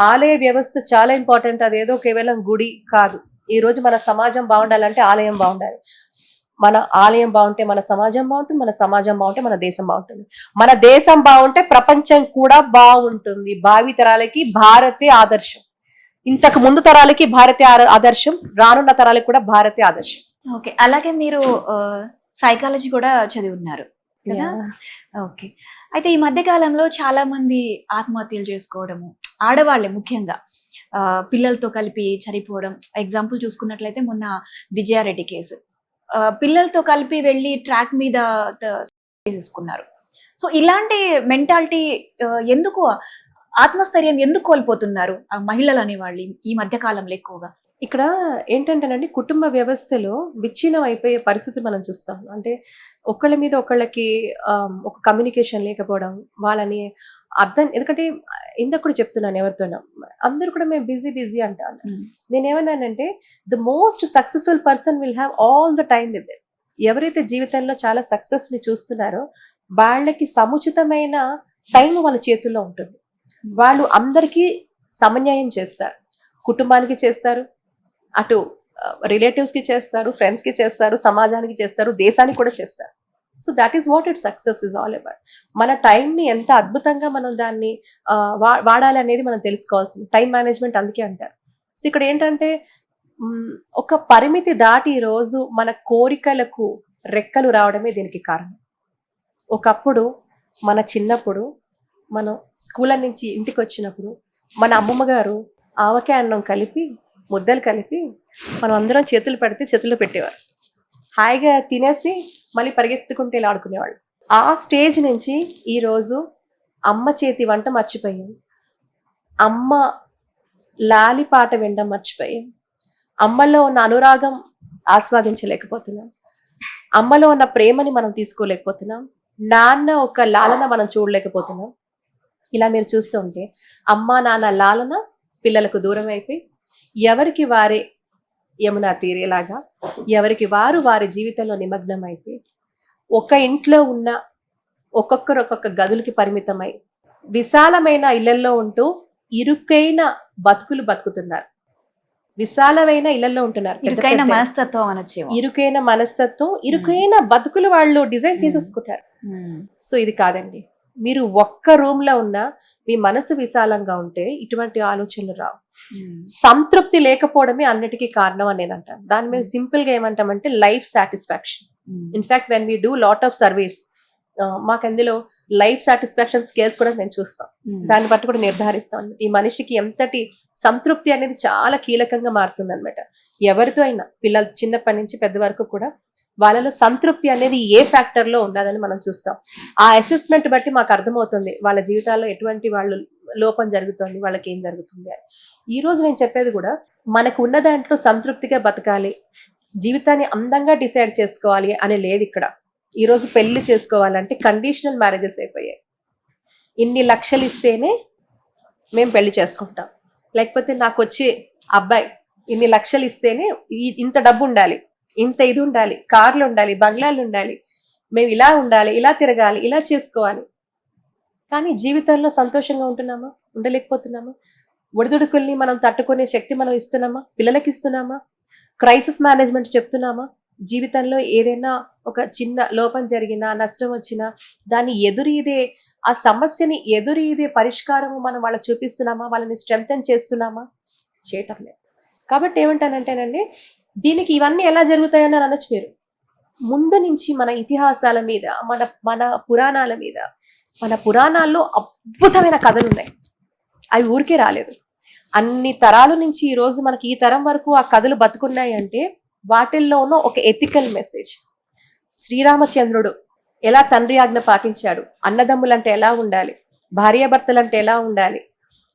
ఆలయ వ్యవస్థ చాలా ఇంపార్టెంట్. అదేదో కేవలం గుడి కాదు. ఈ రోజు మన సమాజం బాగుండాలంటే ఆలయం బాగుండాలి. మన ఆలయం బాగుంటే మన సమాజం బాగుంటుంది, మన సమాజం బాగుంటే మన దేశం బాగుంటుంది, మన దేశం బాగుంటే ప్రపంచం కూడా బాగుంటుంది. భావి తరాలకి భారతే ఆదర్శం, ఇంతకు ముందు తరాలకి భారతే ఆదర్శం, రానున్న తరాలకి కూడా భారతే ఆదర్శం. ఓకే. అలాగే మీరు సైకాలజీ కూడా చదివి ఉన్నారు కదా? ఓకే. అయితే ఈ మధ్య కాలంలో చాలా మంది ఆత్మహత్యలు చేసుకోవడము, ఆడవాళ్ళే ముఖ్యంగా, పిల్లలతో కలిపి చనిపోవడం. ఎగ్జాంపుల్ చూసుకున్నట్లయితే మొన్న విజయారెడ్డి కేసు, పిల్లలతో కలిపి వెళ్ళి ట్రాక్ మీద తీసుకున్నారు. సో ఇలాంటి మెంటాలిటీ ఎందుకు, ఆత్మస్థైర్యం ఎందుకు కోల్పోతున్నారు ఆ మహిళలు అనేవాళ్ళు ఈ మధ్య కాలంలో ఎక్కువగా? ఇక్కడ ఏంటంటేనండి, కుటుంబ వ్యవస్థలో విచ్ఛిన్నం అయిపోయే పరిస్థితి మనం చూస్తాం. అంటే ఒకళ్ళ మీద ఒకళ్ళకి ఒక కమ్యూనికేషన్ లేకపోవడం, వాళ్ళని అర్థం. ఎందుకంటే ఇందాక కూడా చెప్తున్నాను, ఎవరితోనో అందరూ కూడా మేము బిజీ అంటాను. నేనేమన్నానంటే, the most successful person will have all the time with them. ఎవరైతే జీవితంలో చాలా సక్సెస్ని చూస్తున్నారో వాళ్ళకి సముచితమైన టైం వాళ్ళ చేతుల్లో ఉంటుంది. వాళ్ళు అందరికీ సమన్యాయం చేస్తారు, కుటుంబానికి చేస్తారు, అటు రిలేటివ్స్కి చేస్తారు, ఫ్రెండ్స్కి చేస్తారు, సమాజానికి చేస్తారు, దేశానికి కూడా చేస్తారు. So that is what it success is all about. మన టైంని ఎంత అద్భుతంగా మనం దాన్ని వాడాలి అనేది మనం తెలుసుకోవాల్సింది. టైం మేనేజ్మెంట్ అందుకే అంటారు. సో ఇక్కడ ఏంటంటే ఒక పరిమితి దాటి ఈరోజు మన కోరికలకు రెక్కలు రావడమే దీనికి కారణం. ఒకప్పుడు మన చిన్నప్పుడు మనం స్కూల్ నుంచి ఇంటికి వచ్చినప్పుడు మన అమ్మమ్మ గారు ఆవకాయ అన్నం కలిపి ముద్దలు కలిపి మనం అందరం చేతులు పెడితే చేతుల్లో పెట్టేవారు. హాయిగా తినేసి మళ్ళీ పరిగెత్తుకుంటే ఇలా ఆడుకునేవాళ్ళు. ఆ స్టేజ్ నుంచి ఈరోజు అమ్మ చేతి వంట మర్చిపోయాం, అమ్మ లాలి పాట వినడం మర్చిపోయాం, అమ్మలో ఉన్న అనురాగం ఆస్వాదించలేకపోతున్నాం, అమ్మలో ఉన్న ప్రేమని మనం తీసుకోలేకపోతున్నాం, నాన్న ఒక లాలన మనం చూడలేకపోతున్నాం. ఇలా మీరు చూస్తూ ఉంటే అమ్మ నాన్న లాలన పిల్లలకు దూరం అయిపోయి ఎవరికి వారే యమునా తీరేలాగా ఎవరికి వారు వారి జీవితంలో నిమగ్నం అయిపోయి ఒక ఇంట్లో ఉన్న ఒక్కొక్కరు ఒక్కొక్క గదులకి పరిమితమై విశాలమైన ఇళ్లల్లో ఉంటూ ఇరుకైన బతుకులు బతుకుతున్నారు. విశాలమైన ఇళ్లలో ఉంటున్నారు, ఇరుకైన మనస్తత్వం అనొచ్చు. ఇరుకైన మనస్తత్వం, ఇరుకైన బతుకులు వాళ్ళు డిజైన్ చేసేసుకుంటారు. సో ఇది కాదండి. మీరు ఒక్క రూమ్ లో ఉన్నా మీ మనసు విశాలంగా ఉంటే ఇటువంటి ఆలోచనలు రావు. సంతృప్తి లేకపోవడమే అన్నిటికీ కారణం అని నేను అంటాను. దాన్ని మేము సింపుల్ గా ఏమంటామంటే life satisfaction. In fact when we do lot of service మాకు అందులో లైఫ్ సాటిస్ఫాక్షన్ స్కేల్స్ కూడా మేము చూస్తాం. దాన్ని బట్టి కూడా నిర్ధారిస్తాం ఈ మనిషికి ఎంతటి సంతృప్తి అనేది చాలా కీలకంగా మారుతుంది అనమాట. ఎవరితో అయినా పిల్లలు చిన్నప్పటి నుంచి పెద్ద వరకు కూడా వాళ్ళలో సంతృప్తి అనేది ఏ ఫ్యాక్టర్ లో ఉన్నదని మనం చూస్తాం. ఆ అసెస్మెంట్ బట్టి మాకు అర్థమవుతుంది వాళ్ళ జీవితాల్లో ఎటువంటి వాళ్ళు లోపం జరుగుతుంది, వాళ్ళకి ఏం జరుగుతుంది అని. ఈ రోజు నేను చెప్పేది కూడా మనకు ఉన్న దాంట్లో సంతృప్తిగా బతకాలి, జీవితాన్ని అందంగా డిసైడ్ చేసుకోవాలి అని లేదు ఇక్కడ. ఈ రోజు పెళ్లి చేసుకోవాలంటే కండిషనల్ మ్యారేజెస్ అయిపోయాయి. ఇన్ని లక్షలు ఇస్తేనే మేము పెళ్లి చేసుకుంటాం, లేకపోతే నాకు వచ్చే అబ్బాయి ఇన్ని లక్షలు ఇస్తేనే ఇంత డబ్బు ఉండాలి, ఇంత ఇది ఉండాలి, కార్లు ఉండాలి, బంగ్లాలు ఉండాలి, మేము ఇలా ఉండాలి, ఇలా తిరగాలి, ఇలా చేసుకోవాలి. కానీ జీవితంలో సంతోషంగా ఉంటున్నామా? ఉండలేకపోతున్నామా? ఒడిదుడుకుల్ని మనం తట్టుకునే శక్తి మనం ఇస్తున్నామా? పిల్లలకి ఇస్తున్నామా? Crisis management చెప్తున్నామా? జీవితంలో ఏదైనా ఒక చిన్న లోపం జరిగినా, నష్టం వచ్చినా దాన్ని ఎదురీదే, ఆ సమస్యని ఎదురీదే పరిష్కారము మనం వాళ్ళకి చూపిస్తున్నామా? వాళ్ళని స్ట్రెంగ్తెన్ చేస్తున్నామా? చేయటం లేదు. కాబట్టి ఏమంటానంటేనండి, దీనికి ఇవన్నీ ఎలా జరుగుతాయని అనొచ్చు మీరు. ముందు నుంచి మన ఇతిహాసాల మీద, మన పురాణాల మీద, మన పురాణాల్లో అద్భుతమైన కథలు ఉన్నాయి. అవి ఊరికే రాలేదు. అన్ని తరాల నుంచి ఈ రోజు మనకి ఈ తరం వరకు ఆ కథలు బతుకున్నాయి అంటే వాటిల్లో ఉన్న ఒక ఎథికల్ మెసేజ్. శ్రీరామచంద్రుడు ఎలా తండ్రి ఆజ్ఞ పాటించాడు, అన్నదమ్ములంటే ఎలా ఉండాలి, భార్యాభర్తలంటే ఎలా ఉండాలి,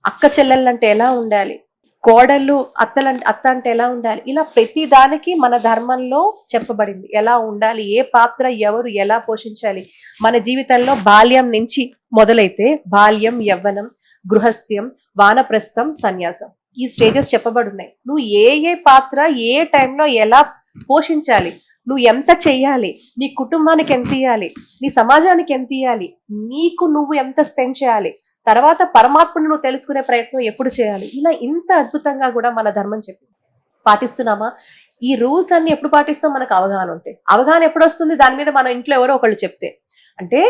అక్క చెల్లెళ్ళంటే ఎలా ఉండాలి, కోడళ్ళు అత్త అంటే ఎలా ఉండాలి, ఇలా ప్రతి దానికి మన ధర్మంలో చెప్పబడింది ఎలా ఉండాలి, ఏ పాత్ర ఎవరు ఎలా పోషించాలి. మన జీవితంలో బాల్యం నుంచి మొదలైతే బాల్యం, యవ్వనం, గృహస్థ్యం, వానప్రస్థం, సన్యాసం, ఈ స్టేజెస్ చెప్పబడి ఉన్నాయి. నువ్వు ఏ పాత్ర ఏ టైంలో ఎలా పోషించాలి, నువ్వు ఎంత చెయ్యాలి, నీ కుటుంబానికి ఎంత ఇవ్వాలి, నీ సమాజానికి ఎంత ఇవ్వాలి, నీకు నువ్వు ఎంత స్పెండ్ చేయాలి, తర్వాత పరమాత్మను నువ్వు తెలుసుకునే ప్రయత్నం ఎప్పుడు చేయాలి, ఇలా ఇంత అద్భుతంగా కూడా మన ధర్మం చెప్పింది. పాటిస్తున్నామా? ఈ రూల్స్ అన్ని ఎప్పుడు పాటిస్తాం? మనకు అవగాహన ఉంటే. అవగాహన ఎప్పుడు వస్తుంది? దాని మీద మన ఇంట్లో ఎవరో ఒకళ్ళు చెప్తే. అంటే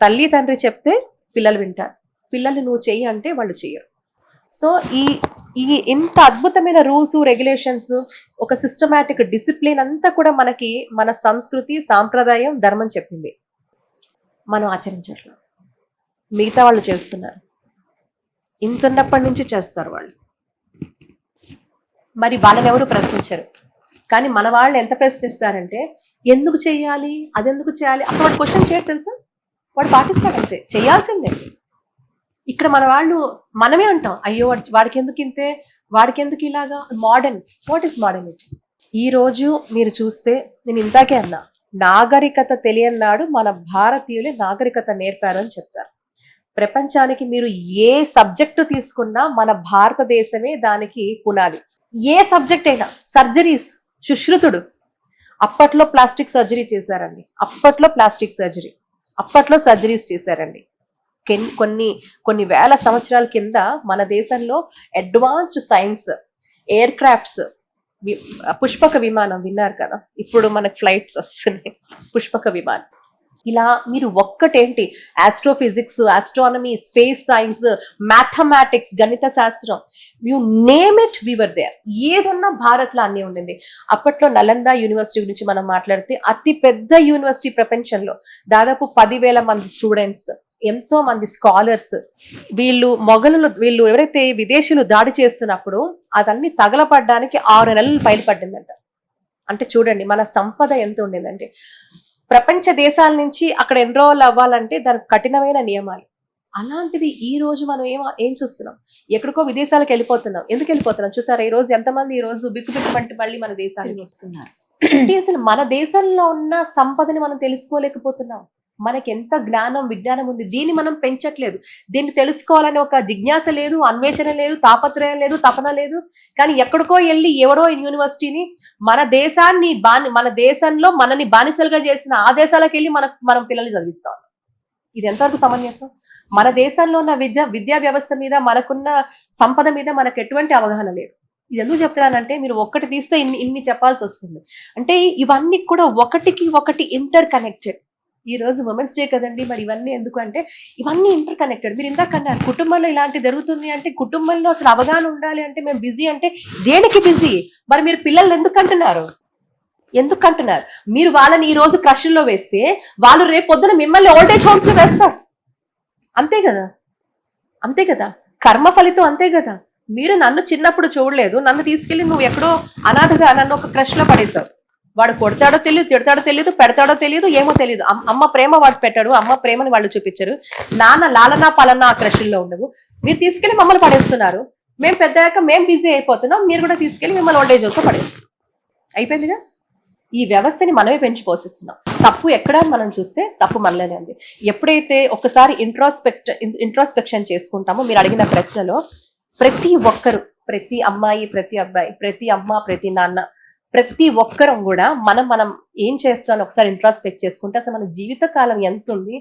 తల్లి తండ్రి చెప్తే పిల్లలు వింటారు, పిల్లల్ని నువ్వు చెయ్యి అంటే వాళ్ళు చెయ్యరు. సో ఈ ఇంత అద్భుతమైన రూల్స్, రెగ్యులేషన్స్, ఒక సిస్టమాటిక్ డిసిప్లిన్ అంతా కూడా మనకి మన సంస్కృతి, సాంప్రదాయం, ధర్మం చెప్పింది. మనం ఆచరించట్లేదు. మిగతా వాళ్ళు చేస్తున్నారు, ఇంతున్నప్పటి నుంచి చేస్తారు వాళ్ళు. మరి వాళ్ళని ఎవరు ప్రశ్నించరు. కానీ మన వాళ్ళు ఎంత ప్రశ్నిస్తారంటే ఎందుకు చేయాలి, అదెందుకు చేయాలి, అప్పుడు వాడు క్వశ్చన్ చేయడు తెలుసా, వాడు పాటిస్తాడు అంతే, చేయాల్సిందే. ఇక్కడ మన వాళ్ళు మనమే అంటాం అయ్యో వాడికి ఎందుకు ఇంతే, వాడికి ఎందుకు ఇలాగా. Modern, what is modernity? ఈ రోజు మీరు చూస్తే నేను ఇందాకే అన్నా, నాగరికత తెలియన్నాడు మన భారతీయులే నాగరికత నేర్పారు అని చెప్తారు. ప్రపంచానికి మీరు ఏ సబ్జెక్టు తీసుకున్నా మన భారతదేశమే దానికి పునాది. ఏ సబ్జెక్ట్ అయినా, సర్జరీస్, సుశ్రుతుడు, అప్పట్లో ప్లాస్టిక్ సర్జరీ చేశారండి, అప్పట్లో సర్జరీస్ చేశారండి. కొన్ని వేల సంవత్సరాల కింద మన దేశంలో అడ్వాన్స్డ్ సైన్స్, ఎయిర్ క్రాఫ్ట్స్, పుష్పక విమానం విన్నారు కదా, ఇప్పుడు మనకు ఫ్లైట్స్ వస్తున్నాయి, పుష్పక విమానం. ఇలా మీరు ఒక్కటేంటి, astrophysics, astronomy, space science, mathematics, గణిత శాస్త్రం, you name it whatever there. ఏదున్నా భారత్లో అన్నీ ఉండింది. అప్పట్లో నలంద యూనివర్సిటీ గురించి మనం మాట్లాడితే అతి పెద్ద యూనివర్సిటీ ప్రపంచంలో, దాదాపు 10,000 మంది స్టూడెంట్స్, ఎంతో మంది స్కాలర్స్. వీళ్ళు ఎవరైతే విదేశీయులు దాడి చేస్తున్నప్పుడు అదన్నీ తగలపడడానికి 6 నెలలు బయలుపడిందంట. అంటే చూడండి మన సంపద ఎంత ఉండేదంటే, ప్రపంచ దేశాల నుంచి అక్కడ ఎన్రోల్ అవ్వాలంటే దానికి కఠినమైన నియమాలు. అలాంటిది ఈ రోజు మనం ఏం చూస్తున్నాం, ఎక్కడికో విదేశాలకు వెళ్ళిపోతున్నాం. ఎందుకు వెళ్ళిపోతున్నాం చూసారా? ఈ రోజు ఎంతమంది ఈ రోజు బిక్కుబిక్కుమంటే మళ్ళీ మన దేశానికి వస్తున్నారు. అంటే అసలు మన దేశంలో ఉన్న సంపదని మనం తెలుసుకోలేకపోతున్నాం. మనకి ఎంత విజ్ఞానం ఉంది, దీన్ని మనం పెంచట్లేదు. దీన్ని తెలుసుకోవాలని ఒక జిజ్ఞాస లేదు, అన్వేషణ లేదు, తాపత్రయం లేదు, తపన లేదు. కానీ ఎక్కడికో వెళ్ళి ఎవరో యూనివర్సిటీని మన దేశంలో మనని బానిసలుగా చేసిన ఆ దేశాలకు వెళ్ళి మనం పిల్లల్ని చదివిస్తాం. ఇది ఎంతవరకు సమంజసం? మన దేశంలో ఉన్న విద్యా వ్యవస్థ మీద, మనకున్న సంపద మీద మనకు ఎటువంటి అవగాహన లేదు. ఇది ఎందుకు చెప్తున్నానంటే, మీరు ఒక్కటి తీస్తే ఇన్ని చెప్పాల్సి వస్తుంది. అంటే ఇవన్నీ కూడా ఒకటికి ఒకటి ఇంటర్ కనెక్టెడ్. ఈ రోజు ఉమెన్స్ డే కదండి, మరి ఇవన్నీ ఎందుకు అంటే ఇవన్నీ ఇంటర్ కనెక్టెడ్. మీరు ఇందాక అన్నారు కుటుంబంలో ఇలాంటి జరుగుతుంది అంటే, కుటుంబంలో అసలు అవగాహన ఉండాలి అంటే మేము బిజీ అంటే దేనికి బిజీ? మరి మీరు పిల్లల్ని ఎందుకు అంటున్నారు? మీరు వాళ్ళని ఈ రోజు క్రష్లో వేస్తే వాళ్ళు రేపు పొద్దున మిమ్మల్ని ఓల్డేజ్ హోమ్స్ లో వేస్తారు. అంతే కదా, కర్మ ఫలితం అంతే కదా. మీరు నన్ను చిన్నప్పుడు చూడలేదు, నన్ను తీసుకెళ్లి నువ్వు ఎక్కడో అనాథగా నన్ను ఒక క్రష్ లో పడేశావు. వాడు కొడతాడో తెలియదు, తిడతాడో తెలియదు, పెడతాడో తెలియదు, ఏమో తెలియదు. అమ్మ ప్రేమ వాడు పెట్టాడు, అమ్మ ప్రేమని వాళ్ళు చూపించారు. నాన్న లాలనా పాలనా ఆ క్రషుల్లో ఉండవు. మీరు తీసుకెళ్లి మమ్మల్ని పడేస్తున్నారు. మేము పెద్దయ్యాక మేము బిజీ అయిపోతున్నాం, మీరు కూడా తీసుకెళ్లి మిమ్మల్ని ఓల్డేజ్ హోమ్స్ లో పడేస్తాం. అయిపోయిందిగా. ఈ వ్యవస్థని మనమే పెంచి పోషిస్తున్నాం. తప్పు ఎక్కడ మనం చూస్తే తప్పు మనలోనే ఉంది. ఎప్పుడైతే ఒకసారి ఇంట్రాస్పెక్షన్ చేసుకుంటామో, మీరు అడిగిన ప్రశ్నలో ప్రతి ఒక్కరు, ప్రతి అమ్మాయి, ప్రతి అబ్బాయి, ప్రతి అమ్మ, ప్రతి నాన్న, ప్రతి ఒక్కరం కూడా మనం ఏం చేస్తున్నాం ఒకసారి ఇంట్రాస్పెక్ట్ చేసుకుంటే అసలు మన జీవితకాలం ఎంత ఉంది,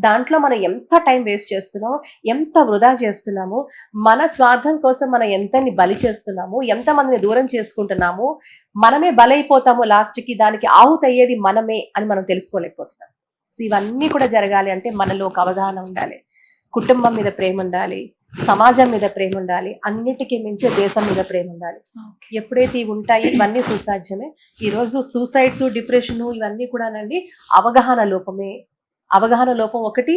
దాంట్లో మనం ఎంత టైం వేస్ట్ చేస్తున్నాము, ఎంత వృధా చేస్తున్నాము, మన స్వార్థం కోసం మనం ఎంతని బలి చేస్తున్నాము, ఎంతమందిని దూరం చేసుకుంటున్నాము, మనమే బలైపోతాము లాస్ట్కి, దానికి ఆహుతి అయ్యేది మనమే అని మనం తెలుసుకోలేకపోతున్నాం. సో ఇవన్నీ కూడా జరగాలి అంటే మనలో ఒక అవగాహన ఉండాలి, కుటుంబం మీద ప్రేమ ఉండాలి, సమాజం మీద ప్రేమ ఉండాలి, అన్నిటికీ మించి దేశం మీద ప్రేమ ఉండాలి. ఎప్పుడైతే ఇవి ఉంటాయి ఇవన్నీ సుసాధ్యమే. ఈరోజు సూసైడ్స్, డిప్రెషన్ ఇవన్నీ కూడానండి అవగాహన లోపం ఒకటి.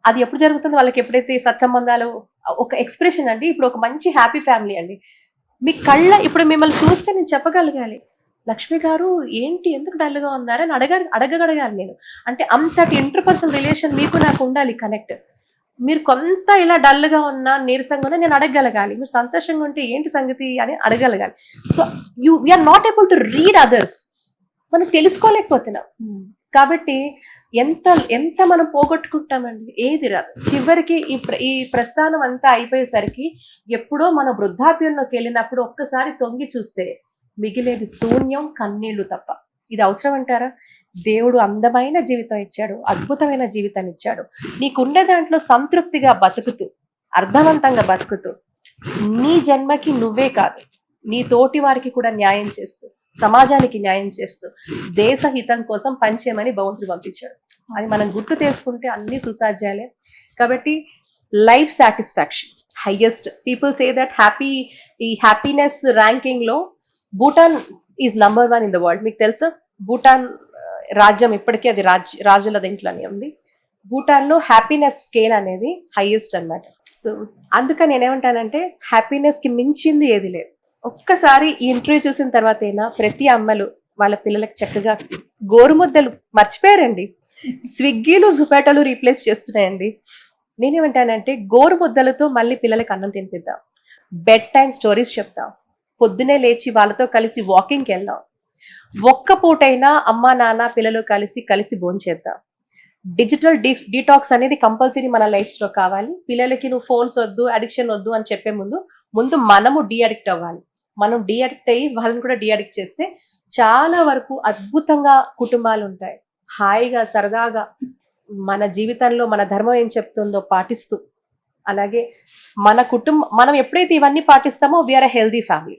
అది ఎప్పుడు జరుగుతుంది? వాళ్ళకి ఎప్పుడైతే సత్సంబంధాలు, ఒక ఎక్స్ప్రెషన్ అండి. ఇప్పుడు ఒక మంచి హ్యాపీ ఫ్యామిలీ అండి, మీ ఇప్పుడు మిమ్మల్ని చూస్తే నేను చెప్పగలగాలి, లక్ష్మి గారు ఏంటి ఎందుకు డల్గా ఉన్నారని అడగగలగాలి నేను. అంటే అంతటి ఇంటర్పర్సనల్ రిలేషన్ మీకు నాకు ఉండాలి, కనెక్ట్. మీరు కొంత ఇలా డల్గా ఉన్నా, నీరసంగా ఉన్నా నేను అడగగలగాలి, మీరు సంతోషంగా ఉంటే ఏంటి సంగతి అని అడగగలగాలి. So we are not able to read others, మనం తెలుసుకోలేకపోతున్నాం. కాబట్టి ఎంత మనం పోగొట్టుకుంటామండి, ఏది రాదు. చివరికి ఈ ప్రస్థానం అంతా అయిపోయేసరికి ఎప్పుడో మన వృద్ధాప్యంలోకి వెళ్ళినప్పుడు ఒక్కసారి తొంగి చూస్తే మిగిలేది శూన్యం, కన్నీళ్లు తప్ప. ఇది అవసరం అంటారా? దేవుడు అందమైన జీవితం ఇచ్చాడు, అద్భుతమైన జీవితాన్ని ఇచ్చాడు. నీకున్న దాంట్లో సంతృప్తిగా బతుకుతూ, అర్థవంతంగా బతుకుతూ, నీ జన్మకి నువ్వే కాదు నీ తోటి వారికి కూడా న్యాయం చేస్తూ, సమాజానికి న్యాయం చేస్తూ, దేశ హితం కోసం పనిచేయమని భగవంతుడు పంపించాడు. అది మనం గుర్తు చేసుకుంటే అన్ని సుసాధ్యాలే. కాబట్టి life satisfaction highest. People say that ఈ హ్యాపీనెస్ ర్యాంకింగ్ లో Bhutan is number 1 in the world. మీకు తెలుసా? భూటాన్ రాజ్యం ఇప్పటికీ అది రాజుల దీంట్లోనే ఉంది. భూటాన్లో హ్యాపీనెస్ స్కేల్ అనేది హైయెస్ట్ అన్నమాట. సో అందుకని నేనేమంటానంటే హ్యాపీనెస్ కి మించింది ఏది లేదు. ఒక్కసారి ఈ ఇంటర్వ్యూ చూసిన తర్వాత అయినా ప్రతి అమ్మలు వాళ్ళ పిల్లలకి చక్కగా గోరుముద్దలు మర్చిపోయారండి, స్విగ్గీలు, జొమాటోలు రీప్లేస్ చేస్తున్నాయండి. నేనేమంటానంటే గోరుముద్దలతో మళ్ళీ పిల్లలకి అన్నం తినిపిద్దాం, బెడ్ టైం స్టోరీస్ చెప్తాం, పొద్దునే లేచి వాళ్ళతో కలిసి వాకింగ్కి వెళ్దాం, ఒక్క పూటైనా అమ్మా నాన్న పిల్లలు కలిసి భోంచేద్దాం. డిజిటల్ డీటాక్స్ అనేది కంపల్సరీ మన లైఫ్స్లో కావాలి. పిల్లలకి నువ్వు ఫోన్స్ వద్దు, అడిక్షన్ వద్దు అని చెప్పే ముందు మనము డీ అడిక్ట్ అవ్వాలి. మనం డీఅడిక్ట్ అయ్యి వాళ్ళని కూడా డీఅడిక్ట్ చేస్తే చాలా వరకు అద్భుతంగా కుటుంబాలు ఉంటాయి. హాయిగా సరదాగా మన జీవితంలో మన ధర్మం ఏం చెప్తుందో పాటిస్తూ, అలాగే మన కుటుంబం మనం ఎప్పుడైతే ఇవన్నీ పాటిస్తామో we are a healthy family,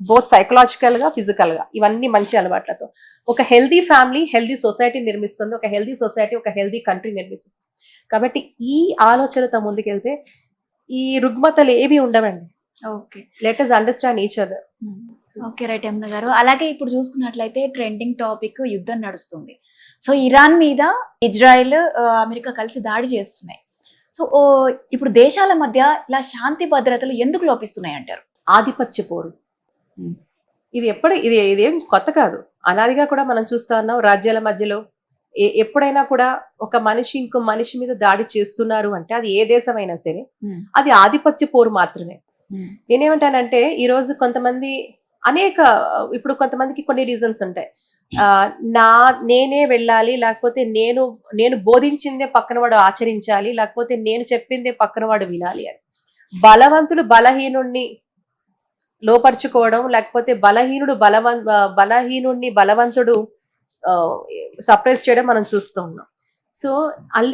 both psychological గా ఫిజికల్ గా, ఇవన్నీ మంచి అలవాట్లతో ఒక హెల్దీ ఫ్యామిలీ హెల్దీ సొసైటీ నిర్మిస్తుంది, ఒక హెల్దీ సొసైటీ ఒక హెల్దీ కంట్రీ నిర్మిస్తుంది. కాబట్టి ఈ ఆలోచనతో ముందుకెళ్తే ఈ రుగ్మతలు ఏవి ఉండవండి. Okay. Let us understand each other. Okay, right Yamuna గారు. అలాగే ఇప్పుడు చూసుకున్నట్లయితే ట్రెండింగ్ టాపిక్ యుద్ధం నడుస్తుంది. సో ఇరాన్ మీద ఇజ్రాయెల్ అమెరికా కలిసి దాడి చేస్తున్నాయి. సో ఇప్పుడు దేశాల మధ్య ఇలా శాంతి భద్రతలు ఎందుకు లోపిస్తున్నాయి అంటారు? ఆధిపత్య పోరు ఇదేం కొత్త కాదు, అనాదిగా కూడా మనం చూస్తా ఉన్నాం. రాజ్యాల మధ్యలో ఎప్పుడైనా కూడా ఒక మనిషి ఇంకో మనిషి మీద దాడి చేస్తున్నారు అంటే అది ఏ దేశమైనా సరే అది ఆధిపత్య పోరు మాత్రమే. నేనేమంటానంటే ఈ రోజు కొంతమంది ఇప్పుడు కొంతమందికి కొన్ని రీజన్స్ ఉంటాయి. నేనే వెళ్ళాలి, లేకపోతే నేను బోధించిందే పక్కన వాడు ఆచరించాలి, లేకపోతే నేను చెప్పిందే పక్కన వాడు వినాలి అని. బలవంతుడు బలహీనుణ్ణి లోపరుచుకోవడం, లేకపోతే బలహీనుణ్ణి బలవంతుడు సప్రెస్ చేయడం మనం చూస్తూ ఉన్నాం. సో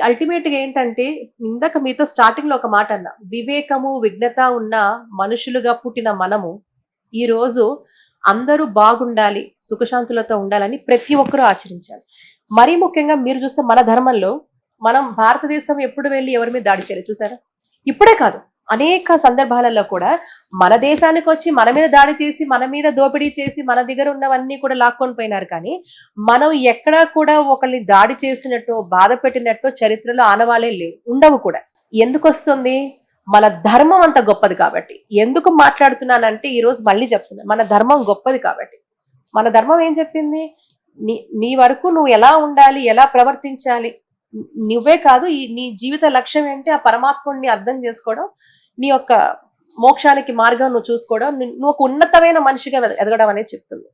అల్టిమేట్ గా ఏంటంటే, ఇందాక మీతో స్టార్టింగ్ లో ఒక మాట అన్నా, వివేకము విఘ్నత ఉన్న మనుషులుగా పుట్టిన మనము ఈ రోజు అందరూ బాగుండాలి, సుఖశాంతులతో ఉండాలని ప్రతి ఒక్కరూ ఆచరించాలి. మరీ ముఖ్యంగా మీరు చూస్తే మన ధర్మంలో మనం భారతదేశం ఎప్పుడు వెళ్ళి ఎవరి మీద దాడి చేయలేదు చూసారా? ఇప్పుడే కాదు, అనేక సందర్భాలలో కూడా మన దేశానికి వచ్చి మన మీద దాడి చేసి, మన మీద దోపిడీ చేసి, మన దగ్గర ఉన్నవన్నీ కూడా లాక్కొని పోయినారు. కానీ మనం ఎక్కడా కూడా ఒకరిని దాడి చేసినట్టు, బాధ పెట్టినట్టు చరిత్రలో ఆనవాలే లేవు, ఉండవు కూడా. ఎందుకు వస్తుంది? మన ధర్మం అంత గొప్పది కాబట్టి. ఎందుకు మాట్లాడుతున్నానంటే ఈ రోజు మళ్ళీ చెప్తున్నా, మన ధర్మం గొప్పది కాబట్టి. మన ధర్మం ఏం చెప్పింది? నీ వరకు నువ్వు ఎలా ఉండాలి, ఎలా ప్రవర్తించాలి, నువ్వే కాదు నీ జీవిత లక్ష్యం ఏంటి, ఆ పరమాత్ముడిని అర్థం చేసుకోవడం, నీ యొక్క మోక్షానికి మార్గం నువ్వు చూసుకోవడం, నువ్వు ఒక ఉన్నతమైన మనిషిగా ఎదగడం అనేది చెప్తుంది.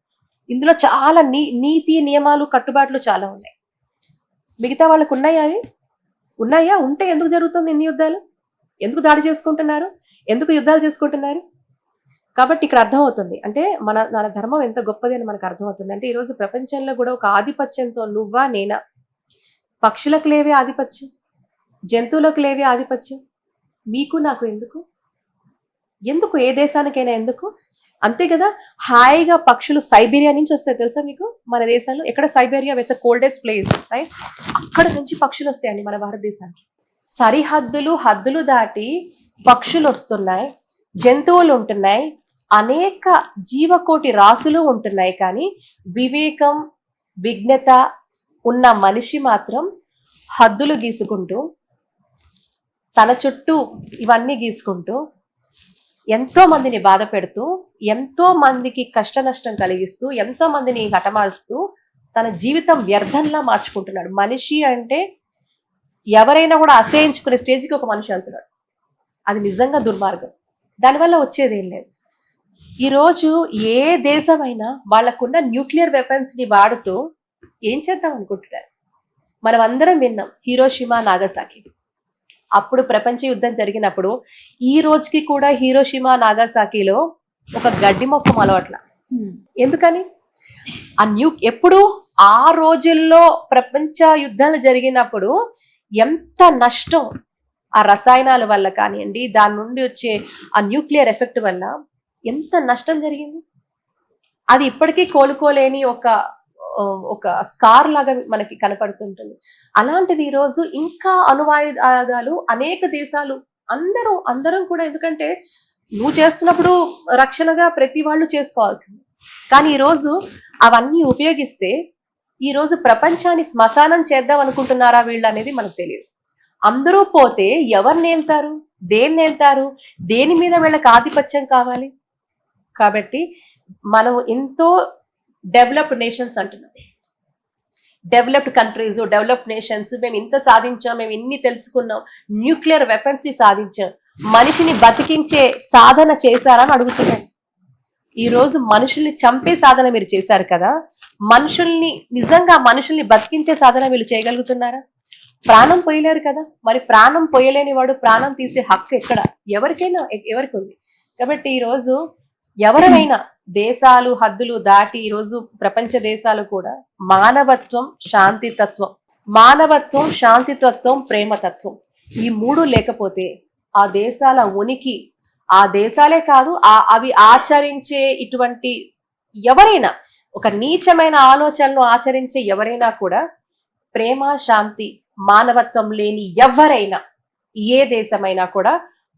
ఇందులో చాలా నీతి నియమాలు కట్టుబాట్లు చాలా ఉన్నాయి. మిగతా వాళ్ళకు ఉన్నాయా? ఉంటే ఎందుకు జరుగుతుంది ఇన్ని యుద్ధాలు? ఎందుకు దాడి చేసుకుంటున్నారు? ఎందుకు యుద్ధాలు చేసుకుంటున్నారు? కాబట్టి ఇక్కడ అర్థమవుతుంది అంటే మన ధర్మం ఎంత గొప్పది అని మనకు అర్థమవుతుంది. అంటే ఈరోజు ప్రపంచంలో కూడా ఒక ఆధిపత్యంతో నువ్వా నేనా, పక్షులకు లేవే ఆధిపత్యం, జంతువులకు లేవే ఆధిపత్యం, మీకు నాకు ఎందుకు ఏ దేశానికైనా ఎందుకు? అంతే కదా, హాయిగా పక్షులు సైబీరియా నుంచి వస్తాయి తెలుసా మీకు? మన దేశంలో ఎక్కడ Siberia, it's a coldest place, right? అక్కడ నుంచి పక్షులు వస్తాయండి మన భారతదేశానికి. హద్దులు దాటి పక్షులు వస్తున్నాయి, జంతువులు ఉంటున్నాయి, అనేక జీవకోటి రాసులు ఉంటున్నాయి. కానీ వివేకం విఘ్నత ఉన్న మనిషి మాత్రం హద్దులు గీసుకుంటూ, తన చుట్టూ ఇవన్నీ గీసుకుంటూ, ఎంతో మందిని బాధ పెడుతూ, ఎంతో మందికి కష్ట నష్టం కలిగిస్తూ, ఎంతో మందిని హతమారుస్తూ తన జీవితం వ్యర్థంలా మార్చుకుంటున్నాడు. మనిషి అంటే ఎవరైనా కూడా అసహించుకునే స్టేజ్కి ఒక మనిషి వెళ్తున్నాడు. అది నిజంగా దుర్మార్గం. దానివల్ల వచ్చేది ఏం లేదు. ఈరోజు ఏ దేశమైనా వాళ్ళకున్న న్యూక్లియర్ వెపన్స్ని వాడుతూ ఏం చేద్దాం అనుకుంటున్నారు? మనం అందరం విన్నాం హీరోషిమా నాగసాకి. అప్పుడు ప్రపంచ యుద్ధం జరిగినప్పుడు ఈ రోజుకి కూడా హీరోషిమా నాగసాకిలో ఒక గడ్డి మొక్క మొలవట్ల. ఎందుకని? ఎప్పుడు ఆ రోజుల్లో ప్రపంచ యుద్ధాలు జరిగినప్పుడు ఎంత నష్టం ఆ రసాయనాల వల్ల కానివ్వండి, దాని నుండి వచ్చే ఆ న్యూక్లియర్ ఎఫెక్ట్ వల్ల ఎంత నష్టం జరిగింది. అది ఇప్పటికీ కోలుకోలేని ఒక స్కార్ లాగా మనకి కనపడుతుంటుంది. అలాంటిది ఈరోజు ఇంకా అణువాయుధాలు అనేక దేశాలు అందరం కూడా, ఎందుకంటే నువ్వు చేస్తున్నప్పుడు రక్షణగా ప్రతి వాళ్ళు చేసుకోవాల్సింది. కానీ ఈరోజు అవన్నీ ఉపయోగిస్తే ఈరోజు ప్రపంచాన్ని శ్మశానం చేద్దాం అనుకుంటున్నారా వీళ్ళు అనేది మనకు తెలియదు. అందరూ పోతే ఎవరు నేల్తారు? దేని మీద వీళ్ళకి ఆధిపత్యం కావాలి? కాబట్టి మనం ఎంతో డెవలప్డ్ నేషన్స్ అంటున్నాం, డెవలప్డ్ కంట్రీస్, డెవలప్డ్ నేషన్స్, మేము ఇంత సాధించాం, మేము ఇన్ని తెలుసుకున్నాం, న్యూక్లియర్ వెపన్స్ ని సాధించాం, మనిషిని బతికించే సాధన చేశారని అడుగుతున్నాం. ఈ రోజు మనుషుల్ని చంపే సాధన మీరు చేశారు కదా, నిజంగా మనుషుల్ని బతికించే సాధన వీళ్ళు చేయగలుగుతున్నారా? ప్రాణం పోయలేరు కదా. మరి ప్రాణం పోయలేని వాడు ప్రాణం తీసే హక్కు ఎక్కడ? ఎవరికి ఉంది. కాబట్టి ఈరోజు ఎవరైనా దేశాలు హద్దులు దాటి ఈరోజు ప్రపంచ దేశాలు కూడా మానవత్వం, శాంతితత్వం, మానవత్వం, శాంతితత్వం, ప్రేమతత్వం ఈ మూడు లేకపోతే ఆ దేశాల ఉనికి, ఆ దేశాలే కాదు అవి ఆచరించే ఇటువంటి ఎవరైనా, ఒక నీచమైన ఆలోచనలు ఆచరించే ఎవరైనా కూడా ప్రేమ, శాంతి, మానవత్వం లేని ఎవరైనా ఏ దేశమైనా కూడా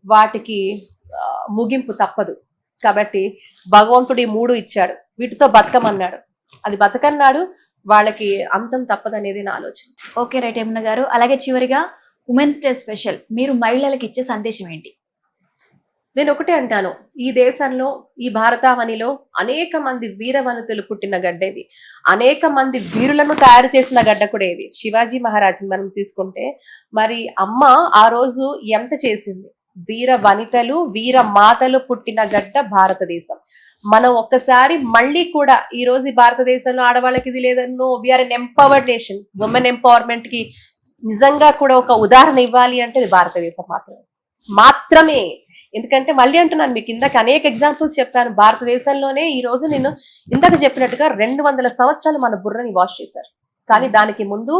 వాటికి ముగింపు తప్పదు. కాబట్టి భగవంతుడు ఈ మూడు ఇచ్చాడు, వీటితో బతకమన్నాడు, అది బతకన్నాడు, వాళ్ళకి అంతం తప్పదనేది నా ఆలోచన. ఓకే రైట్ యమున గారు. అలాగే చివరిగా ఉమెన్స్ డే స్పెషల్ మీరు మహిళలకు ఇచ్చే సందేశం ఏంటి? నేను ఒకటే అంటాను, ఈ దేశంలో, ఈ భారతావనిలో అనేక మంది వీరవనితలు పుట్టిన గడ్డ ఇది, అనేక మంది వీరులను తయారు చేసిన గడ్డ కూడా ఇది. శివాజీ మహారాజ్ మనం తీసుకుంటే మరి అమ్మ ఆ రోజు ఎంత చేసింది, వీర వనితలు, వీర మాతలు పుట్టిన గడ్డ భారతదేశం. మనం ఒక్కసారి మళ్ళీ కూడా ఈ రోజు ఈ భారతదేశంలో ఆడవాళ్ళకి ఇది లేదన్నో, వీఆర్ ఎన్ ఎంపవర్డ్ నేషన్. ఉమెన్ ఎంపవర్మెంట్ కి నిజంగా కూడా ఒక ఉదాహరణ ఇవ్వాలి అంటే ఇది భారతదేశం మాత్రమే. ఎందుకంటే మళ్ళీ అంటున్నాను, మీకు ఇందాక అనేక ఎగ్జాంపుల్స్ చెప్పాను. భారతదేశంలోనే ఈ రోజు నేను ఇందాక చెప్పినట్టుగా 200 సంవత్సరాలు మన బుర్రని వాష్ చేశారు. కానీ దానికి ముందు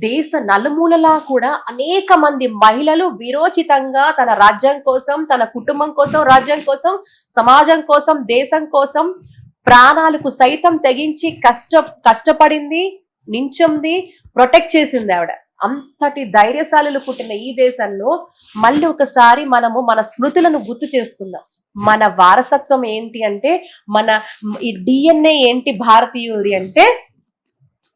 దేశ నలుమూలలా కూడా అనేక మంది మహిళలు వీరోచితంగా తన రాజ్యం కోసం, తన కుటుంబం కోసం, రాజ్యం కోసం, సమాజం కోసం, దేశం కోసం ప్రాణాలకు సైతం తెగించి కష్టపడింది, నించుంది, ప్రొటెక్ట్ చేసింది ఆవిడ. అంతటి ధైర్యశాలులు పుట్టిన ఈ దేశంలో మళ్ళీ ఒకసారి మనము మన స్మృతులను గుర్తు చేసుకుందాం. మన వారసత్వం ఏంటి అంటే, మన ఈ DNA ఏంటి భారతీయుడి అంటే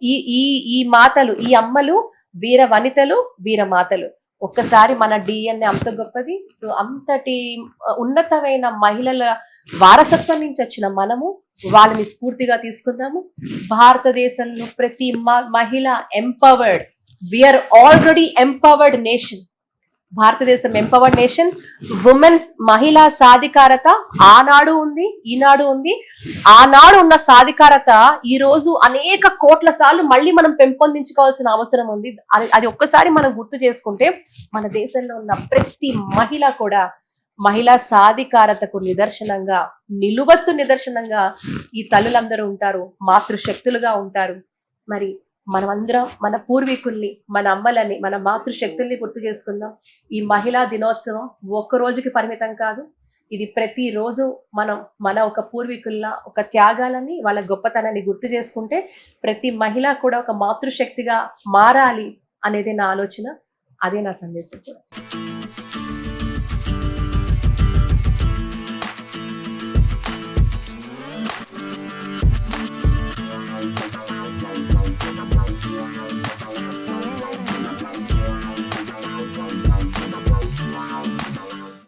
ఈ ఈ ఈ మాతలు, ఈ అమ్మలు, వీర వనితలు, వీర మాతలు. ఒక్కసారి మన DNA అంత గొప్పది. సో అంతటి ఉన్నతమైన మహిళల వారసత్వం నుంచి వచ్చిన మనము వాళ్ళని స్ఫూర్తిగా తీసుకుందాము. భారతదేశంలో ప్రతి మహిళ empowered. We are already empowered nation. భారతదేశం ఎంపవర్డ్ నేషన్. ఉమెన్స్, మహిళా సాధికారత ఆనాడు ఉంది, ఈనాడు ఉంది. ఆనాడు ఉన్న సాధికారత ఈ రోజు అనేక కోట్ల సార్లు మళ్ళీ మనం పెంపొందించుకోవాల్సిన అవసరం ఉంది. అది ఒక్కసారి మనం గుర్తు చేసుకుంటే మన దేశంలో ఉన్న ప్రతి మహిళ కూడా మహిళా సాధికారతకు నిదర్శనంగా, నిలువత్తు నిదర్శనంగా ఈ తల్లులందరూ ఉంటారు, మాతృశక్తులుగా ఉంటారు. మరి మనమందరం మన పూర్వీకుల్ని, మన అమ్మలని, మన మాతృశక్తుల్ని గుర్తు చేసుకుందాం. ఈ మహిళా దినోత్సవం ఒక్క రోజుకి పరిమితం కాదు. ఇది ప్రతిరోజు మనం మన ఒక పూర్వీకుల ఒక త్యాగాలని, వాళ్ళ గొప్పతనాన్ని గుర్తు చేసుకుంటే ప్రతి మహిళ కూడా ఒక మాతృశక్తిగా మారాలి అనేది నా ఆలోచన, అదే నా సందేశం కూడా.